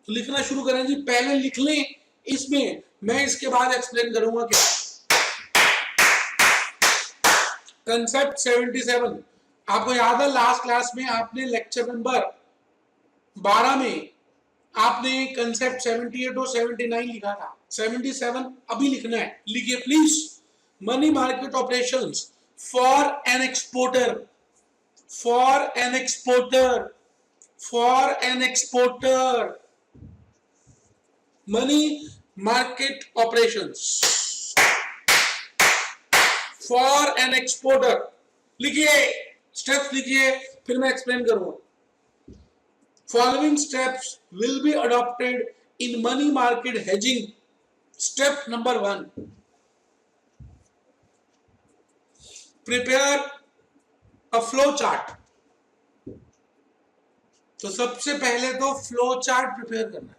तो लिखना शुरू करें जी, पहले लिख लें इसमें, मैं इसके बाद एक्सप्लेन करूंगा क्या। कंसेप्ट 77 आपको याद है, लास्ट क्लास में आपने लेक्चर नंबर 12 में आपने कंसेप्ट 78 और 79 लिखा था। 77 अभी लिखना है, लिखिए please. Money market operations for an exporter, for an exporter, for an exporter, money market operations for an exporter. लिखिए, स्टेप्स लिखिए, फिर मैं एक्सप्लेन करूंगा। Following steps will be adopted in money market hedging. Step number 1. Prepare a flow chart. तो सबसे पहले तो flow chart prepare करना है।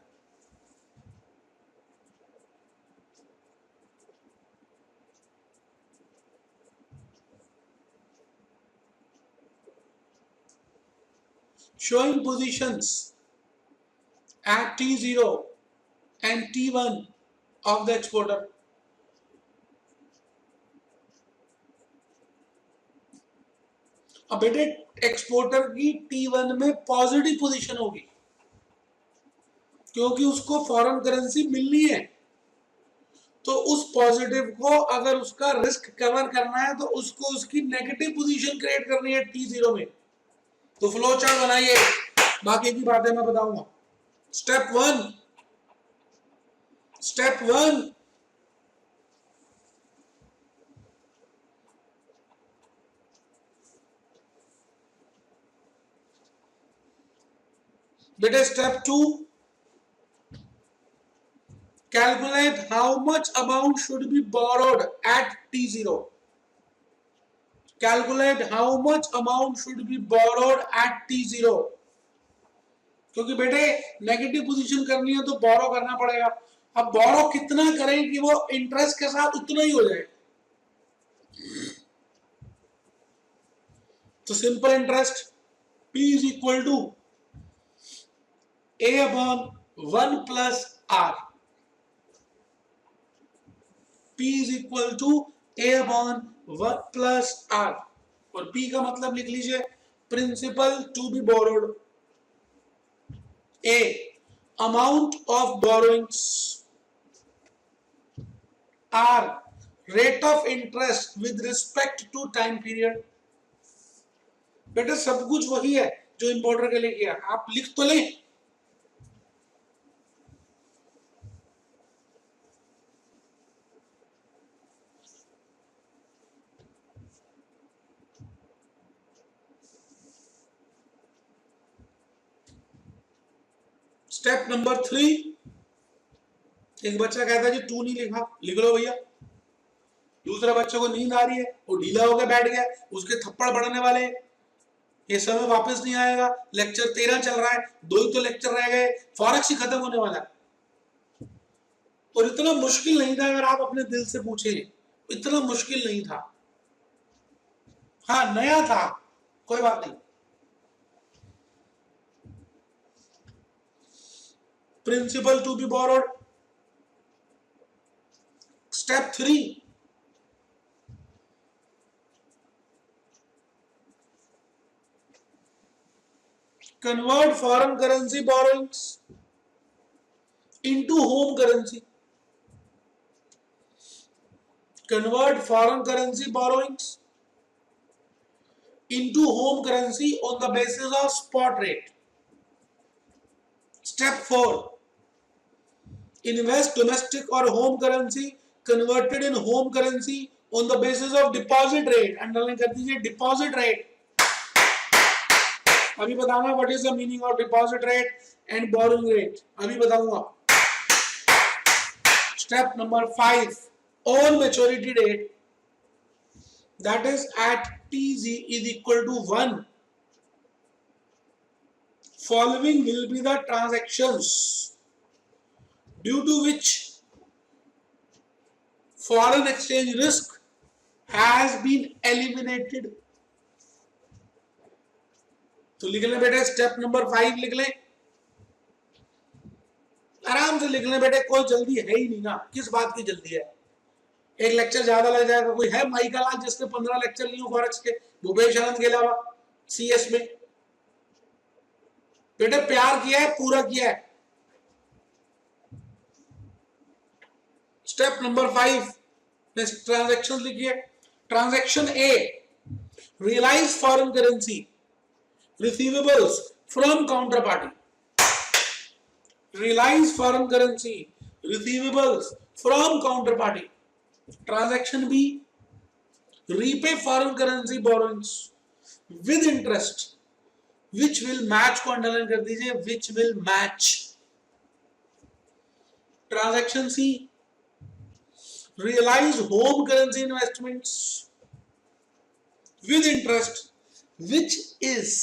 Showing positions at T0 and T1 of the exporter. अब बेटे एक्सपोर्टर की T1 में पॉजिटिव पोजीशन होगी क्योंकि उसको फॉरेन करेंसी मिलनी है। तो उस पॉजिटिव को अगर उसका रिस्क कवर करना है तो उसको उसकी नेगेटिव पोजीशन क्रिएट करनी है T0 में। तो फ्लो चार्ट बनाइए, बाकी की बातें मैं बताऊंगा। स्टेप 1, स्टेप 1, बेटे step 2, calculate how much amount should be borrowed at T0। Calculate how much amount should be borrowed at T0, क्योंकि बेटे नेगेटिव पोजीशन करनी है तो बोरो करना पड़ेगा। अब बोरो कितना करें कि वो इंटरेस्ट के साथ उतना ही हो जाए। तो simple interest P is equal to A upon 1 plus R। P is equal to A upon 1 plus R, और P का मतलब लिख लीजिए principal to be borrowed, A amount of borrowings, R rate of interest with respect to time period। बेटा सब कुछ वही है जो इंपोर्टर के लिए किया, आप लिख तो लें। स्टेप नंबर 3, एक बच्चा कहता है जी 2 नहीं लिखा, लिख लो भैया। दूसरे बच्चे को नींद आ रही है, वो ढीला होकर बैठ गया, उसके थप्पड़ पड़ने वाले, ये समय वापस नहीं आएगा। लेक्चर 13 चल रहा है, 2 ही तो लेक्चर रह गए, फॉरेक्स ही खत्म होने वाला है। और इतना मुश्किल नहीं था, अगर आप अपने दिल से पूछे, इतना मुश्किल नहीं था। हाँ नया था, कोई बात नहीं। Principal to be borrowed. Step 3, convert foreign currency borrowings into home currency। Convert foreign currency borrowings into home currency on the basis of spot rate। Step 4, invest domestic or home currency converted in home currency on the basis of deposit rate। Underline कर दीजिए deposit rate। अभी बताऊंगा what is the meaning of deposit rate and borrowing rate, अभी बताऊंगा। Step number 5, on maturity date that is at TZ is equal to 1, following will be the transactions due to which foreign exchange risk has been eliminated। तो लिख लें बेटे, step number 5 लिख लें। आराम से लिख लें बेटे, कोई जल्दी है ही नहीं ना, किस बात की जल्दी है। एक लेक्चर ज्यादा लग जाएगा। कोई है माई का लाल जिसने 15 लेक्चर लिए फॉरेक्स के, भूपेश आनंद के अलावा सीएस में? बेटे प्यार किया है, पूरा किया है। स्टेप नंबर 5 ट्रांजैक्शन लिखिए। Transaction A, realise foreign currency receivables from counterparty. realize foreign currency receivables from counterparty. Transaction B, repay foreign currency borrowings with interest which will match, को अंडरलाइन कर दीजिए, which will match. Transaction C, realize home currency investments with interest which is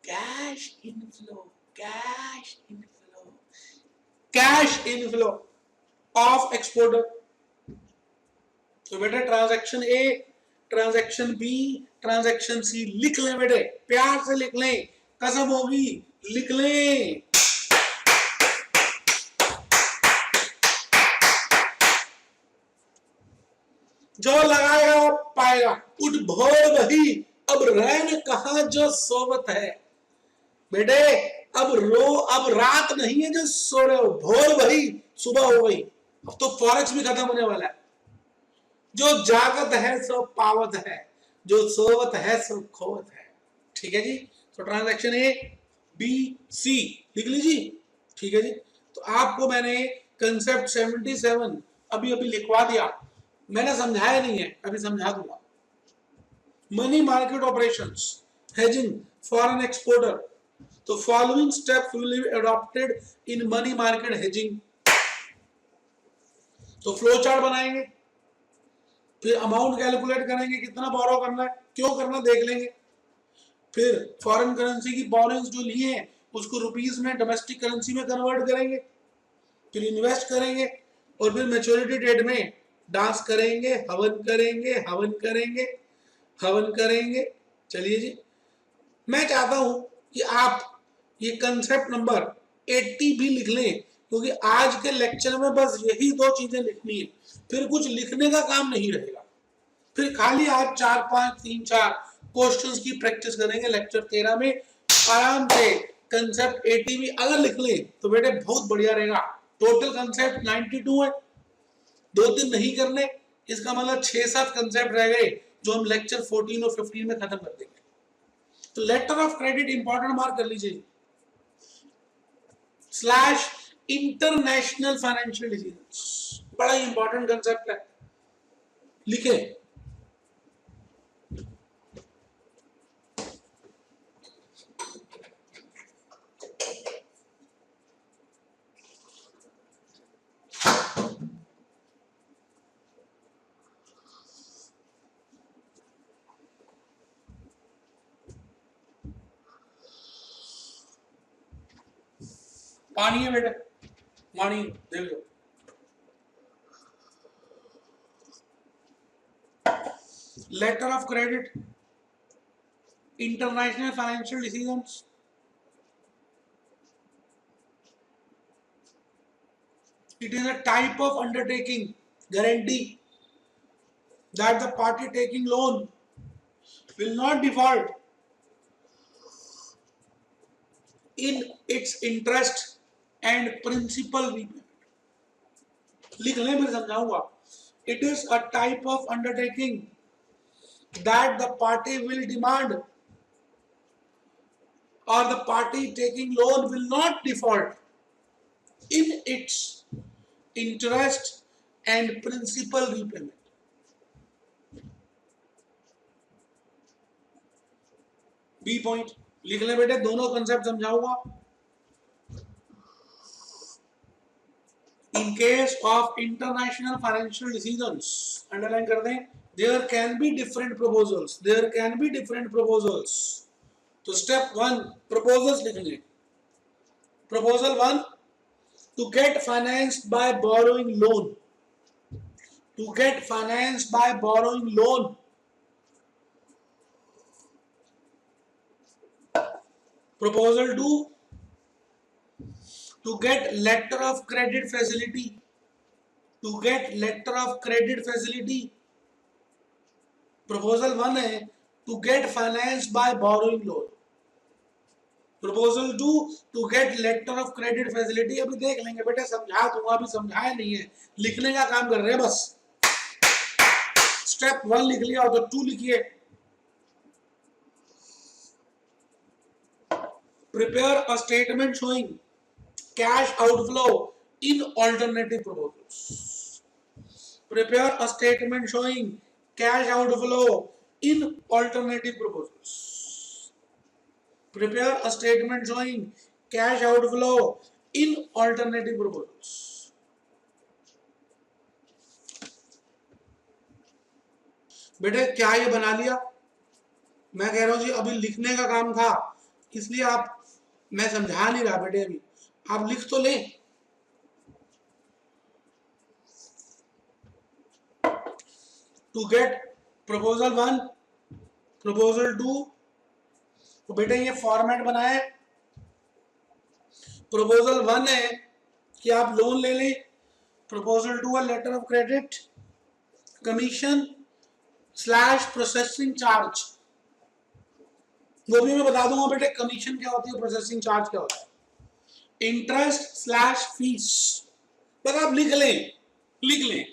cash inflow of exporter. तो बेटे transaction ए, transaction B, transaction सी लिख लें बेटे, प्यार से लिख लें, कसम होगी लिख लें। जो लगाएगा पाएगा। उठ भोर वही, अब रैन कहां जो सोवत है। बेटे अब रात नहीं है जो सो रहे हो, भोर वही, सुबह हो गई। अब तो फॉरेक्स भी खत्म होने वाला है। जो जागत है सो पावत है, जो सोवत है सो खोवत है। ठीक है जी। तो ट्रांजैक्शन ए बी सी लिख लीजिए। ठीक है जी। तो आपको मैंने कंसेप्ट 77 अभी लिखवा दिया, मैंने समझाया नहीं है, अभी समझा दूंगा। Money market operations, hedging, foreign exporter. तो following steps will be adopted in money market hedging. तो फ्लो चार्ट बनाएंगे, फिर अमाउंट कैलकुलेट करेंगे, कितना बोरो करना है, क्यों करना देख लेंगे। फिर फॉरेन करेंसी की बोरोइंग्स जो लिए हैं उसको रुपीस में, डोमेस्टिक करेंसी में कन्वर्ट करेंगे, फिर इन्वेस्ट करेंगे, और फिर मैच्योरिटी डेट में डांस करेंगे, हवन करेंगे, हवन करेंगे, हवन करेंगे। चलिए जी, मैं चाहता हूं कि आप ये कंसेप्ट नंबर 80 भी लिख लें, क्योंकि आज के लेक्चर में बस यही 2 चीजें लिखनी है, फिर कुछ लिखने का काम नहीं रहेगा। फिर खाली आप 4, 5, 3, 4 क्वेश्चंस की प्रैक्टिस करेंगे लेक्चर 13 में। आराम से कंसेप्ट 80 भी अगर लिख लें तो बेटे बहुत बढ़िया रहेगा। टोटल कंसेप्ट 92 है, 2-3 नहीं करने, इसका मतलब 6-7 कंसेप्ट रह गए जो हम लेक्चर 14 और 15 में खत्म कर देंगे। तो letter of credit important mark कर लीजिए, स्लैश इंटरनेशनल फाइनेंशियल डिसीजंस, बड़ा इंपॉर्टेंट कंसेप्ट है, लिखे। पानी है बेटा, पानी देख लो। Letter of credit, international financial decisions, it is a type of undertaking guarantee that the party taking loan will not default in its interest and principal repayment. लिख लें, मैं समझाऊंगा। It is a type of undertaking that the party will demand or the party taking loan will not default in its interest and principal repayment. B point लिख ले बेटे, दोनों concept समझाऊंगा। In case of international financial decisions, underline कर दें, there can be different proposals, there can be different proposals. तो step 1 proposals लिख लें। Proposal 1, to get financed by borrowing loan, to get financed by borrowing loan. Proposal 2, to get letter of credit facility, to get letter of credit facility. Proposal 1 है to get finance by borrowing loan. Proposal 2 to get letter of credit facility. अभी देख लेंगे बेटा, समझा दूंगा, अभी समझाया नहीं है, लिखने का काम कर रहे हैं बस. स्टेप 1 लिख लिया और तो 2 लिखिए. Prepare a statement showing cash outflow in alternative proposals. Prepare a statement showing cash outflow in alternative proposals. Prepare a statement showing cash outflow in alternative proposals. बेटे क्या ये बना लिया? मैं कह रहा हूं जी अभी लिखने का काम था, इसलिए आप, मैं समझा नहीं रहा बेटे, अभी आप लिख तो लें. To get proposal 1, proposal 2. तो बेटे ये फॉर्मेट बनाया है. प्रपोजल 1 है कि आप लोन ले लें. प्रपोजल 2 है letter of credit, commission slash processing charge. वो भी मैं बता दूंगा बेटे, कमीशन क्या होती है, प्रोसेसिंग चार्ज क्या होता है, इंटरेस्ट स्लैश फीस. बस आप लिख लें, लिख लें.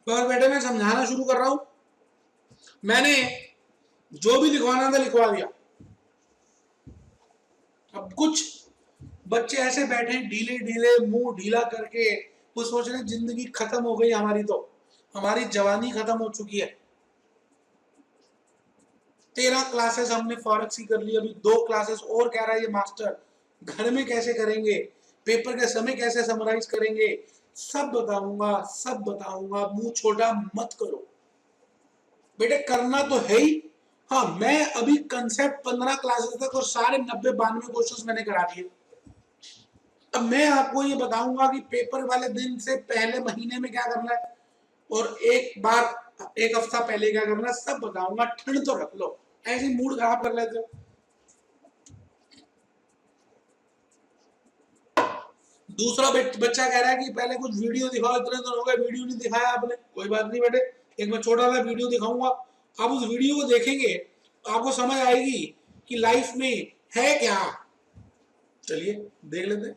पर बेटे मैं समझाना शुरू कर रहा हूं. मैंने जो भी लिखवाना था लिखवा दिया. अब कुछ बच्चे ऐसे बैठे ढीले ढीले मुंह ढीला करके, वो सोच रहे जिंदगी खत्म हो गई हमारी, तो हमारी जवानी खत्म हो चुकी है. 13 क्लासेस हमने फॉरेक्स की कर ली, अभी 2 क्लासेस और कह रहा है ये मास्टर, घर में कैसे करेंगे, पेपर के समय कैसे समराइज करेंगे, सब बताऊंगा, सब बताऊंगा. मुंह छोटा मत करो बेटे, करना तो है ही. हाँ, मैं अभी कंसेप्ट 15 क्लासेस तक और सारे 90-92 क्वेश्चंस मैंने करा दिए. अब मैं आपको ये बताऊंगा कि पेपर वाले दिन से पहले महीने में क्या करना है और एक हफ्ता पहले क्या करना है, सब बताऊंगा. ठंड तो रख लो, ऐसे मूड खराब कर लेते हो. दूसरा बच्चा कह रहा है कि पहले कुछ वीडियो दिखाओ, इतने दिन हो गए वीडियो नहीं दिखाया आपने. कोई बात नहीं बेटे, एक मैं छोटा सा वीडियो दिखाऊंगा. आप उस वीडियो को देखेंगे तो आपको समझ आएगी कि लाइफ में है क्या. चलिए देख लेते हैं.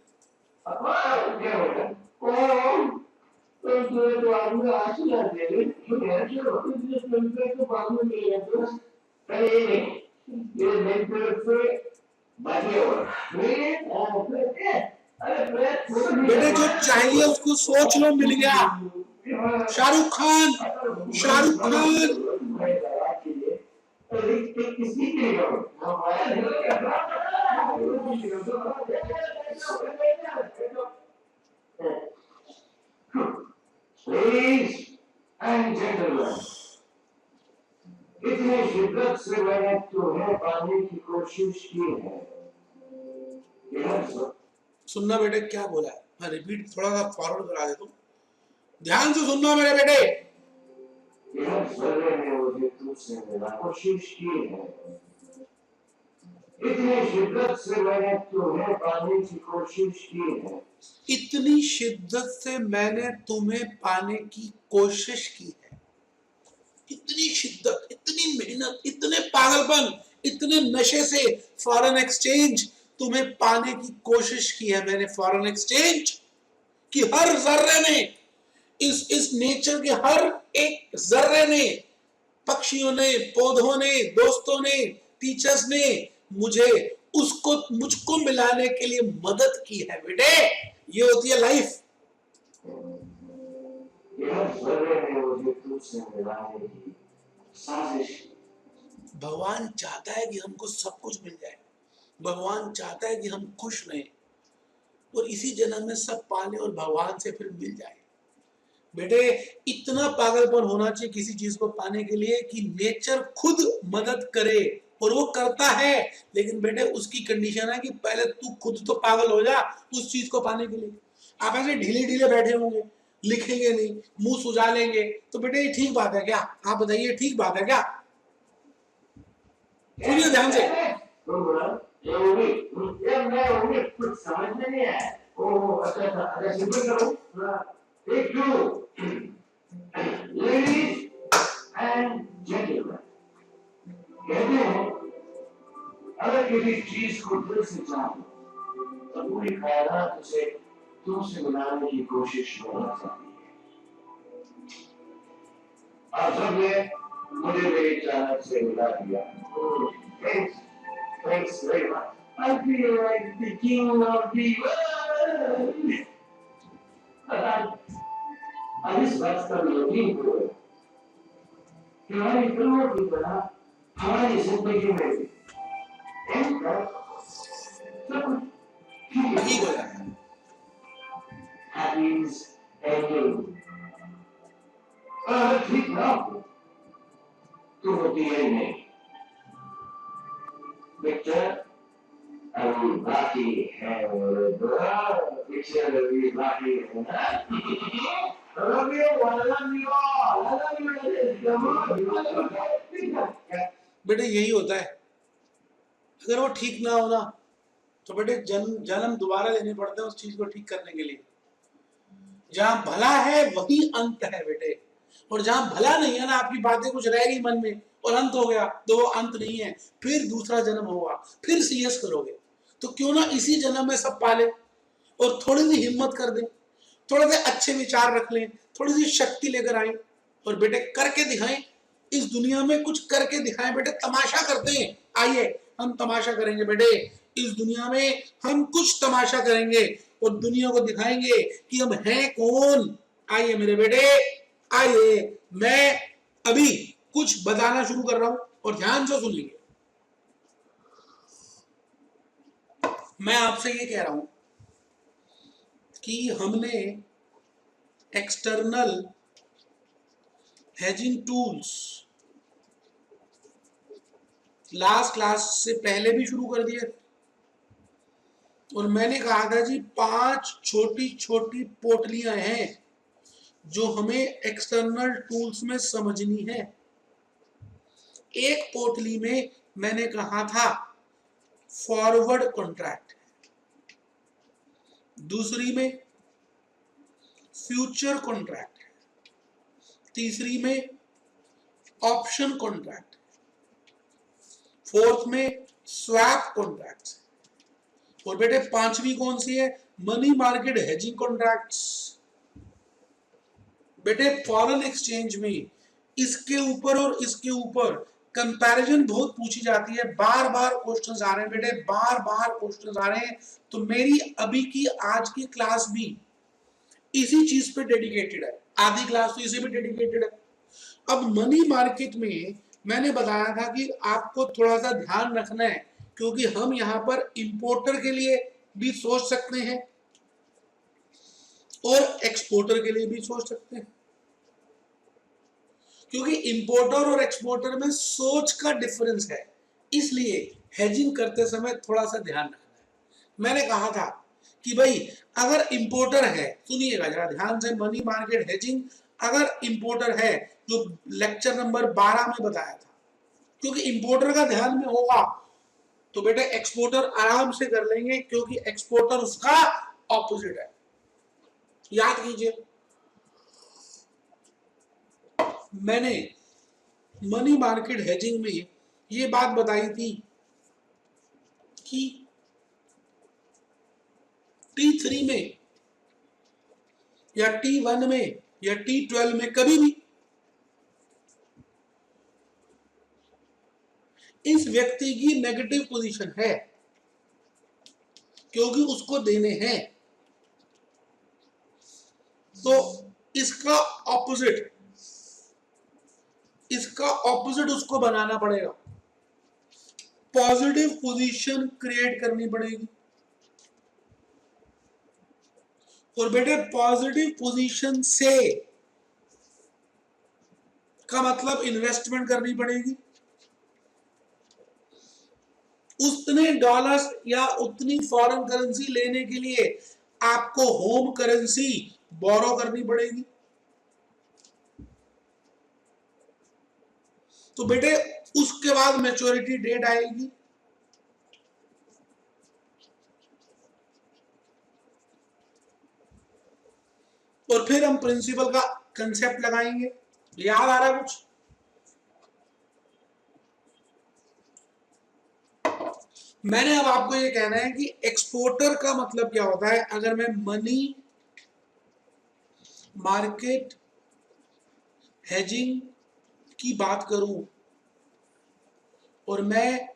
बेटे जो चाहिए उसको सोच लो, मिल गया. Shahrukh Khan, Shahrukh Khan. Ladies and gentlemen, इतने शिद्दत से मैंने तुम्हें पाने की कोशिश की है. सुनना बेटे क्या बोला है, मैं रिपीट थोड़ा सा फॉरवर्ड करा देता हूँ, ध्यान से सुनना मेरे बेटे. मुझे तुमसे मिला कोशिश की है. इतनी शिद्दत से मैंने तुम्हें पाने की कोशिश की है. इतनी शिद्दत से मैंने तुम्हें पाने की कोशिश की है. इतनी शिद्दत, इतनी मेहनत, इतने पागलपन, इतने नशे से फॉरेन एक्सचेंज तुम्हें पाने की कोशिश की है मैंने. फॉरेन एक्सचेंज की हर जर्रे ने, इस नेचर के हर एक जर्रे ने, पक्षियों ने, पौधों ने, दोस्तों ने, टीचर्स ने मुझको मिलाने के लिए मदद की है बेटे. ये होती है लाइफ. भगवान चाहता है कि हमको सब कुछ मिल जाए. भगवान चाहता है कि हम खुश रहें और इसी जन्म में सब पाले और भगवान से फिर मिल जाए. बेटे इतना पागलपन होना चाहिए किसी चीज को पाने के लिए कि नेचर खुद मदद करे. और वो करता है, लेकिन बेटे उसकी कंडीशन है कि पहले तू खुद तो पागल हो जा उस चीज को पाने के लिए। आप ऐसे ढीले ढीले बैठे होंगे, लिखेंगे नहीं, मुंह सुझा लेंगे, तो बेटे ये ठीक बात है क्या? आप बताइए, ठीक बात है क्या? सुनिए ध्यान से। कुछ समझ में नहीं आया। ओ अच्छा अच्छा अच्छा, सिंपल करो। एक दो लेडीज एंड जेंटलमैन, कहते हैं अगर किसी चीज को दिल से चाहो तो पूरी कायनात उसे तुमसे मिलाने की कोशिश करना चाहती है। आप सबने मुझे मेरी चाहत से मिला दिया। Thanks, thanks very much. I feel like the king of the world. अब इस बात का यकीन करो कि हमारी फिल्मों की तरह हमारी जिंदगी में भी ठीक हो जाएगा। हैप्पीज एंडिंग। अगर ठीक ना हो तो होती है नहीं। पिक्चर अभी बाकी है, पिक्चर अभी बाकी है। बेटे यही होता है, अगर वो ठीक ना हो ना तो बेटे जन्म दोबारा लेने पड़ते हैं उस चीज को ठीक करने के लिए। जहां भला है वही अंत है बेटे, और जहां भला नहीं है ना, आपकी बातें कुछ रह गई मन में और अंत हो गया, तो वो अंत नहीं है, फिर दूसरा जन्म होगा, फिर सीएस करोगे। तो क्यों ना इसी जन्म में सब पाले और थोड़ी सी हिम्मत कर दें, थोड़े से अच्छे विचार रख लें, थोड़ी सी शक्ति लेकर आए और बेटे करके दिखाएं। इस दुनिया में कुछ करके दिखाएं बेटे, तमाशा करते हैं, आइए हम तमाशा करेंगे बेटे। इस दुनिया में हम कुछ तमाशा करेंगे और दुनिया को दिखाएंगे कि हम हैं कौन। आइए मेरे बेटे, आइए। मैं अभी कुछ बताना शुरू कर रहा हूं और ध्यान से सुन लीजिए। मैं आपसे ये कह रहा हूं कि हमने external hedging tools last class से पहले भी शुरू कर दिए, और मैंने कहा था जी 5 छोटी छोटी पोटलियां हैं जो हमें एक्सटर्नल टूल्स में समझनी है। एक पोटली में मैंने कहा था फॉरवर्ड कॉन्ट्रैक्ट, दूसरी में फ्यूचर कॉन्ट्रैक्ट, तीसरी में ऑप्शन कॉन्ट्रैक्ट, फोर्थ में स्वैप कॉन्ट्रैक्ट्स, और बेटे पांचवी कौन सी है? Money market hedging contracts. बेटे फॉरेन एक्सचेंज में इसके ऊपर और इसके ऊपर कंपैरिजन बहुत पूछी जाती है, बार बार क्वेश्चंस आ रहे हैं बेटे, बार बार क्वेश्चंस आ रहे हैं। तो मेरी अभी की आज की क्लास भी इसी चीज पे डेडिकेटेड है, आधी क्लास तो इसी पे डेडिकेटेड है। अब मनी मार्केट में मैंने बताया था कि आपको थोड़ा सा ध्यान रखना है, क्योंकि हम यहां पर इंपोर्टर के लिए भी सोच सकते हैं और एक्सपोर्टर के लिए भी सोच सकते हैं, क्योंकि इंपोर्टर और एक्सपोर्टर में सोच का डिफरेंस है, इसलिए हेजिंग करते समय थोड़ा सा ध्यान रखना है। मैंने कहा था कि भाई अगर इंपोर्टर है, सुनिएगा जरा ध्यान से, मनी मार्केट हेजिंग अगर इंपोर्टर है, जो लेक्चर नंबर 12 में बताया था, क्योंकि इंपोर्टर का ध्यान में होगा तो बेटे एक्सपोर्टर आराम से कर लेंगे, क्योंकि एक्सपोर्टर उसका ऑपोजिट है, याद कीजिए। मैंने मनी मार्केट हेजिंग में ये बात बताई थी कि T3 में या T1 में या T12 में कभी भी इस व्यक्ति की नेगेटिव पोजीशन है, क्योंकि उसको देने हैं, तो इसका ऑपोजिट उसको बनाना पड़ेगा, पॉजिटिव पोजीशन क्रिएट करनी पड़ेगी। और बेटे पॉजिटिव पोजीशन से का मतलब इन्वेस्टमेंट करनी पड़ेगी, उतने डॉलर्स या उतनी फॉरेन करेंसी लेने के लिए आपको होम करेंसी बोरो करनी पड़ेगी। तो बेटे उसके बाद मैच्योरिटी डेट आएगी, और फिर हम प्रिंसिपल का कंसेप्ट लगाएंगे। याद आ रहा है कुछ? मैंने अब आपको ये कहना है कि एक्सपोर्टर का मतलब क्या होता है। अगर मैं मनी मार्केट हेजिंग की बात करूं और मैं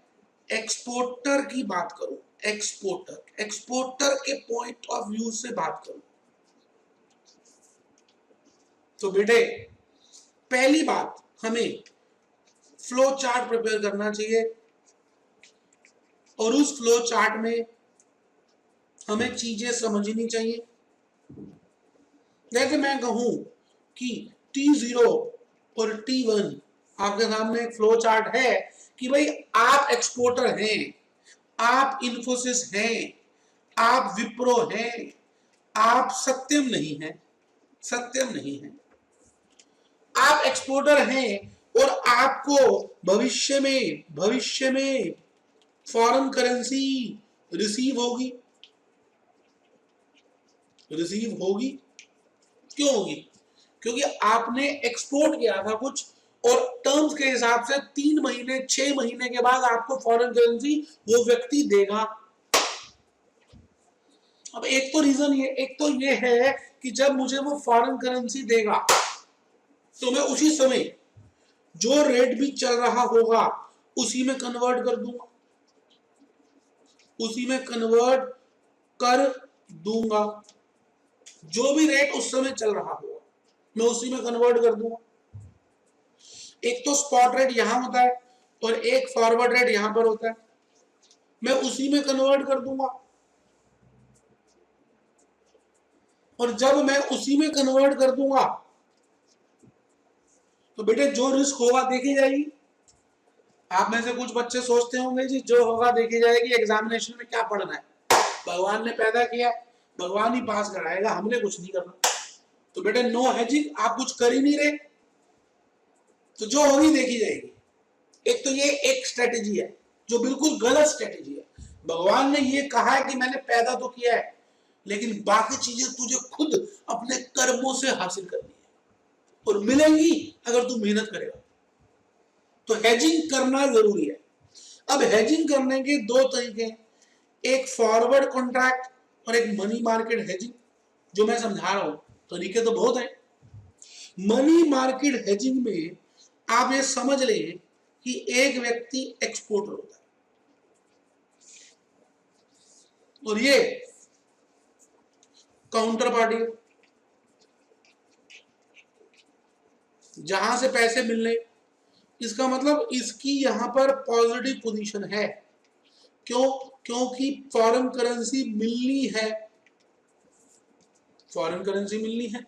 एक्सपोर्टर की बात करूं, एक्सपोर्टर के पॉइंट ऑफ व्यू से बात करूं, तो बेटे पहली बात हमें फ्लो चार्ट प्रिपेयर करना चाहिए, और उस फ्लो चार्ट में हमें चीजें समझनी चाहिए। जैसे मैं कहूं कि T0 और T1 आपके सामने एक फ्लो चार्ट है कि भाई आप एक्सपोर्टर हैं, आप इन्फोसिस हैं, आप विप्रो हैं, आप सत्यम नहीं हैं, सत्यम नहीं है, आप एक्सपोर्टर हैं और आपको भविष्य में फॉरेन करेंसी रिसीव होगी। क्यों होगी? क्योंकि आपने एक्सपोर्ट किया था कुछ, और टर्म्स के हिसाब से 3 महीने 6 महीने के बाद आपको फॉरेन करेंसी वो व्यक्ति देगा। अब एक तो ये है कि जब मुझे वो फॉरेन करेंसी देगा तो मैं उसी समय जो रेट भी चल रहा होगा उसी में कन्वर्ट कर दूंगा, जो भी रेट उस समय चल रहा होगा मैं उसी में कन्वर्ट कर दूंगा। एक तो स्पॉट रेट यहां होता है और एक फॉरवर्ड रेट यहां पर होता है, मैं उसी में कन्वर्ट कर दूंगा। और जब मैं उसी में कन्वर्ट कर दूंगा तो बेटे जो रिस्क होगा देखी जाएगी। आप में से कुछ बच्चे सोचते होंगे जी जो होगा देखी जाएगी, एग्जामिनेशन में क्या पढ़ना है, भगवान ने पैदा किया, भगवान ही पास कराएगा, हमने कुछ नहीं करना। तो बेटे नो हेजिंग, आप कुछ कर ही नहीं रहे, तो जो होगी देखी जाएगी। एक तो ये एक स्ट्रेटेजी है जो बिल्कुल गलत स्ट्रेटेजी है। भगवान ने ये कहा है कि मैंने पैदा तो किया है, लेकिन बाकी चीजें तुझे खुद अपने कर्मों से हासिल करनी है और मिलेंगी अगर तू मेहनत करेगा। तो हेजिंग करना जरूरी है। अब हेजिंग करने के दो तरीके हैं, एक फॉरवर्ड कॉन्ट्रैक्ट और एक मनी मार्केट हेजिंग। जो मैं समझा रहा हूं तरीके तो बहुत हैं। मनी मार्केट हेजिंग में आप ये समझ लें कि एक व्यक्ति एक्सपोर्टर होता है और ये काउंटर पार्टी, जहां से पैसे मिलने, इसका मतलब इसकी यहां पर पॉजिटिव पोजीशन है। क्यों? क्योंकि फॉरेन करेंसी मिलनी है, फॉरेन करेंसी मिलनी है।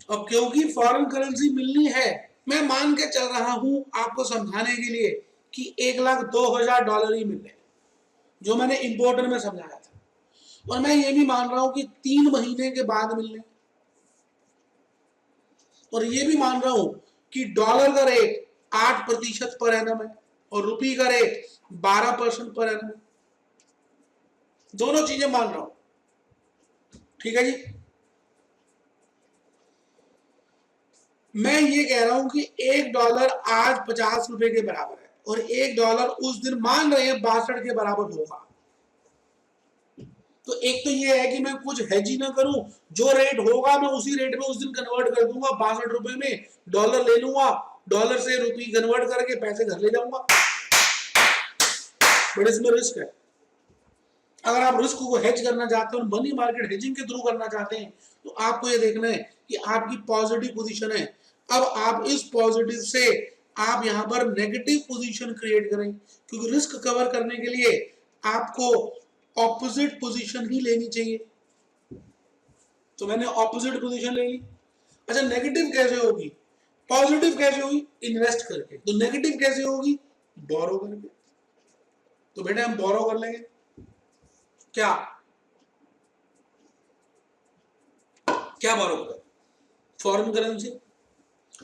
अब क्योंकि फॉरेन करेंसी मिलनी है, मैं मान के चल रहा हूं आपको समझाने के लिए कि 1,02,000 ही मिल रहे, जो मैंने इंपोर्टर में समझाया था, और मैं ये भी मान रहा हूं कि 3 महीने के बाद मिलने, और ये भी मान रहा हूं कि डॉलर का रेट 8% पर एनम है और रुपये का रेट 12% पर एनम है। दोनों चीजें मान रहा हूं, ठीक है जी। मैं ये कह रहा हूं कि $1 आज 50 रुपए के बराबर है और $1 उस दिन मान रहे हैं 62 के बराबर होगा। तो एक तो ये है कि मैं कुछ हेज ही ना करूं, जो रेट होगा मैं उसी रेट में उस दिन कन्वर्ट कर दूंगा, 62 रुपए में डॉलर ले लूंगा, डॉलर से रुपये कन्वर्ट करके पैसे घर ले जाऊंगा। बट इसमें रिस्क है। अगर आप रिस्क को हेज करना चाहते हो, मनी मार्केट हेजिंग के थ्रू करना चाहते हैं, तो आपको ये देखना है कि आपकी पॉजिटिव पोजीशन है। अब आप इस पॉजिटिव से आप यहां पर नेगेटिव पोजीशन क्रिएट करें, क्योंकि रिस्क कवर करने के लिए आपको ऑपोजिट पोजीशन ही लेनी चाहिए। तो मैंने ऑपोजिट पोजीशन ले ली, अच्छा नेगेटिव कैसे होगी, पॉजिटिव कैसे होगी, इन्वेस्ट करके। तो नेगेटिव कैसे होगी, बोरो करके। तो बेटे हम बोरो कर लेंगे क्या, क्या बोरो करें, फॉरेन करेंसी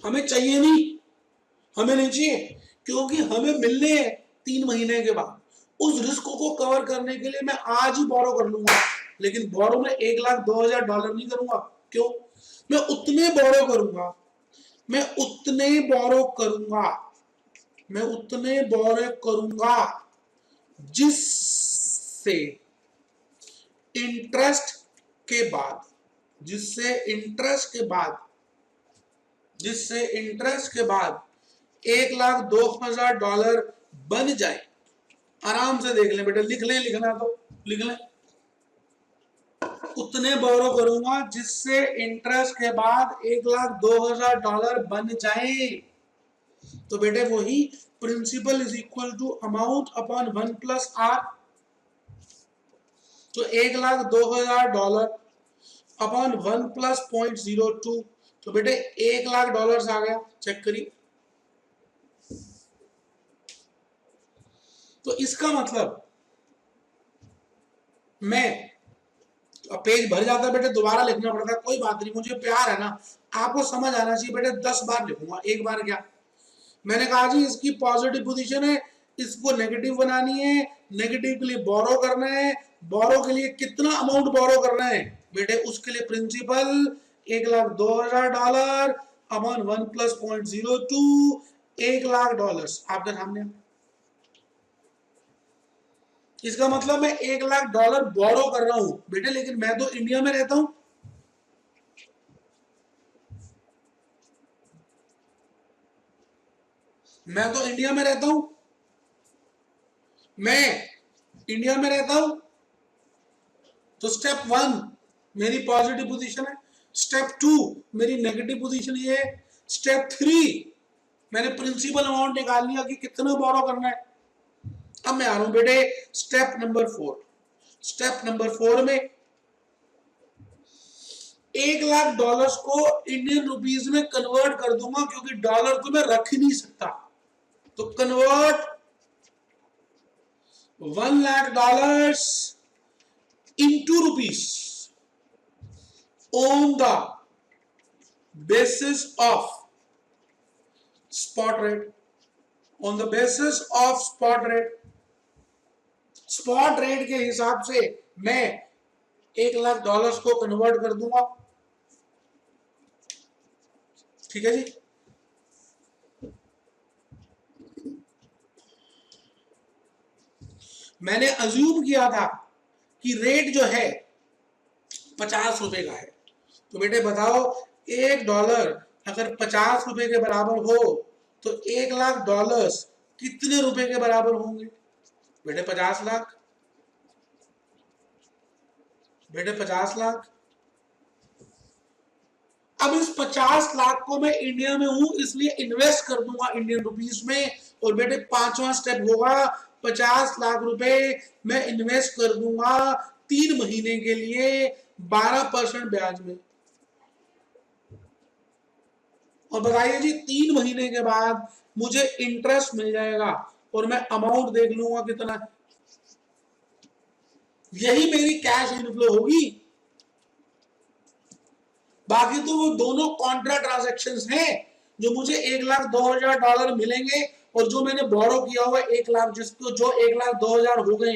हमें चाहिए नहीं, हमें नहीं चाहिए, क्योंकि हमें मिलने हैं 3 महीने के बाद। उस रिस्क को कवर करने के लिए मैं आज ही बोरो कर लूंगा, लेकिन बोरो में $1,02,000 नहीं करूंगा। क्यों, मैं उतने बोरो करूंगा, मैं उतने बोरो करूंगा, मैं उतने बोरो करूंगा जिससे इंटरेस्ट के बाद, जिससे इंटरेस्ट के बाद, जिससे इंटरेस्ट के बाद $1,02,000 बन जाए। आराम से देख लें बेटा, लिख लें, लिखना तो लिख लें। उतने बोरो करूंगा जिससे इंटरेस्ट के बाद $1,02,000 बन जाए। तो बेटे वही principal is equal to amount upon 1+R। तो $1,02,000 अपॉन 1 + 0.02। तो बेटे $1,00,000 आ गया, चेक करिए। तो इसका मतलब मैं, पेज भर जाता है बेटे, दोबारा लिखना पड़ता है, कोई बात नहीं, मुझे प्यार है ना, आपको समझ आना चाहिए बेटे। 10 बार लिखूंगा, एक बार क्या। मैंने कहा जी इसकी पॉजिटिव पोजीशन है, इसको नेगेटिव बनानी है, नेगेटिव के लिए बोरो करना है, बोरो के लिए कितना अमाउंट बोरो करना है बेटे, उसके लिए प्रिंसिपल $1,02,000 अपॉन 1 + 0.02, $1,00,000 आपके सामने। इसका मतलब मैं $1,00,000 बोरो कर रहा हूं बेटे, लेकिन मैं तो इंडिया में रहता हूं। मैं तो इंडिया में रहता हूं, मैं इंडिया में रहता हूं। तो स्टेप 1 मेरी पॉजिटिव पोजीशन है, स्टेप 2 मेरी नेगेटिव पोजीशन ये है, स्टेप 3 मैंने प्रिंसिपल अमाउंट निकाल लिया कि कितना बोरो करना है। अब मैं आ रहा हूं बेटे स्टेप नंबर 4। स्टेप नंबर 4 में $1,00,000 को इंडियन रुपीज में कन्वर्ट कर दूंगा, क्योंकि डॉलर को मैं रख ही नहीं सकता। तो convert $1,00,000 into rupees on the basis of spot rate, on the basis of spot rate। Spot rate के हिसाब से मैं $1,00,000 को कन्वर्ट कर दूंगा, ठीक है जी। मैंने अज्यूम किया था कि रेट जो है 50 रुपए का है। तो बेटे बताओ $1 अगर 50 रुपए के बराबर हो तो $1,00,000 कितने रुपए के बराबर होंगे बेटे, 50 लाख। बेटे 50 लाख। अब इस 50 लाख को मैं इंडिया में हूं इसलिए इन्वेस्ट कर दूंगा इंडियन रुपीस में। और बेटे 5वां स्टेप होगा 50 लाख रुपए मैं इन्वेस्ट कर दूंगा 3 महीने के लिए 12% ब्याज में। और बताइए जी 3 महीने के बाद मुझे इंटरेस्ट मिल जाएगा और मैं अमाउंट देख लूंगा कितना है। यही मेरी कैश इनफ्लो होगी। बाकी तो वो दोनों कॉन्ट्रा ट्रांजैक्शंस हैं जो मुझे $1,02,000 मिलेंगे, और जो मैंने बोरो किया हुआ 1,00,000 जिसको जो $1,02,000 हो गए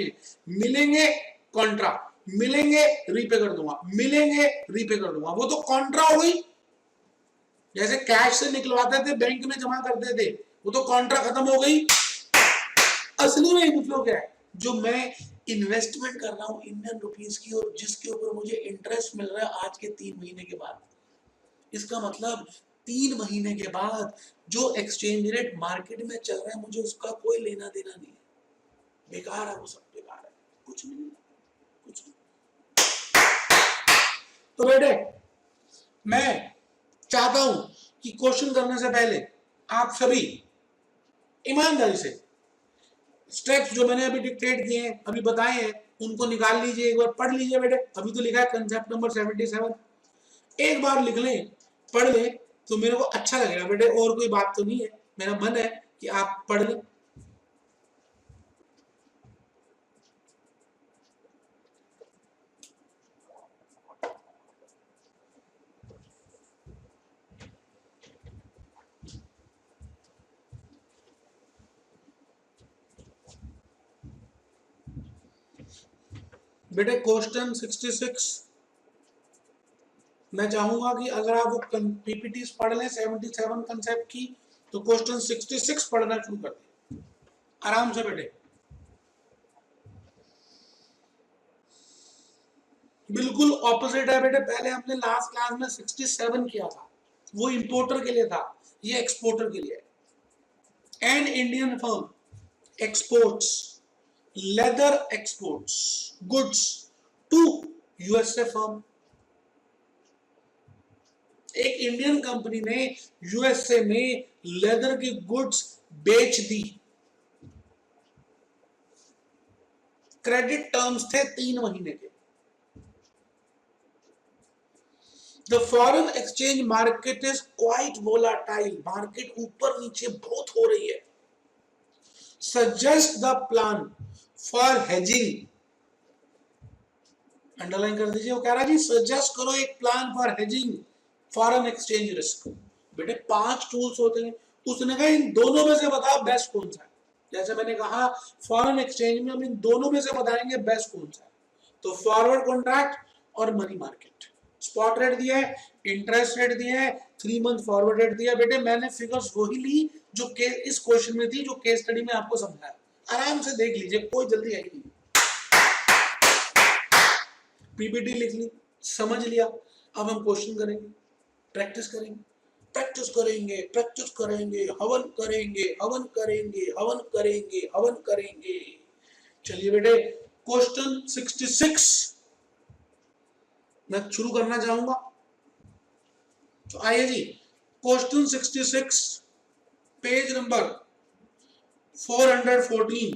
मिलेंगे कॉन्ट्रा, मिलेंगे रीपे कर दूंगा, मिलेंगे रीपे कर दूंगा। वो तो कॉन्ट्रा हो गई, जैसे कैश से निकलवाते थे बैंक में जमा करते थे, वो तो कॉन्ट्रा खत्म हो गई। असली में इनफ्लो क्या है, जो मैं इन्वेस्टमेंट कर रहा हूं इंडियन रुपीस की और जिसके ऊपर मुझे इंटरेस्ट मिल रहा है आज के 3 महीने के बाद। इसका मतलब 3 महीने के बाद जो एक्सचेंज रेट मार्केट में चल रहा है मुझे उसका कोई लेना देना नहीं है, बेकार है, वो सब बेकार है, कुछ नहीं, कुछ नहीं। तो बेटे मैं चाहता हूं कि क्वेश्चन करने से पहले आप सभी ईमानदारी से स्टेप्स जो मैंने अभी डिक्टेट किए हैं, अभी बताए हैं, उनको निकाल लीजिए, एक बार पढ़ लीजिए बेटे। अभी तो लिखा है कंसेप्ट नंबर 77, एक बार लिख लें पढ़ ले तो मेरे को अच्छा लगेगा बेटे, और कोई बात तो नहीं है, मेरा मन है कि आप पढ़ लें। बेटे क्वेश्चन 66 मैं चाहूंगा कि अगर आप वो पीपीटी पढ़ लें 77 कंसेप्ट की, तो क्वेश्चन 66 पढ़ना शुरू कर दें आराम से बेटे। बिल्कुल ऑपोजिट है बेटे, पहले हमने लास्ट क्लास में 67 किया था, वो इंपोर्टर के लिए था, ये एक्सपोर्टर के लिए। An Indian firm exports leather exports goods to USA firm. एक इंडियन कंपनी ने यूएसए में लेदर की गुड्स बेच दी। क्रेडिट टर्म्स थे 3 महीने के। The foreign exchange market is quite volatile, market ऊपर नीचे बहुत हो रही है। Suggest the plan for hedging, underline कर दीजिए, वो कह रहा है जी सजेस्ट करो एक plan for hedging foreign exchange risk. बेटे 5 टूल्स होते हैं, उसने कहा इन दोनों में से बताओ बेस्ट कौन सा है। जैसे मैंने कहा फॉरेन एक्सचेंज में हम इन दोनों में से बताएंगे बेस्ट कौन सा है, तो फॉरवर्ड कॉन्ट्रैक्ट और मनी मार्केट। स्पॉट रेट दिया है, इंटरेस्ट रेट दिया है, 3 मंथ फॉरवर्ड रेट दिया। बेटे मैंने फिगर्स वही ली जो इस क्वेश्चन में थी, जो केस स्टडी में आपको समझाया, आराम से देख लीजिए, कोई जल्दी है नहीं। पीपीटी लिख ली, समझ लिया, अब हम क्वेश्चन करेंगे, प्रैक्टिस करेंगे, प्रैक्टिस करेंगे, प्रैक्टिस करेंगे, हवन करेंगे, हवन करेंगे, हवन करेंगे, हवन करेंगे। चलिए बेटे क्वेश्चन 66 मैं शुरू करना चाहूंगा, तो आइए जी क्वेश्चन 66 पेज नंबर 414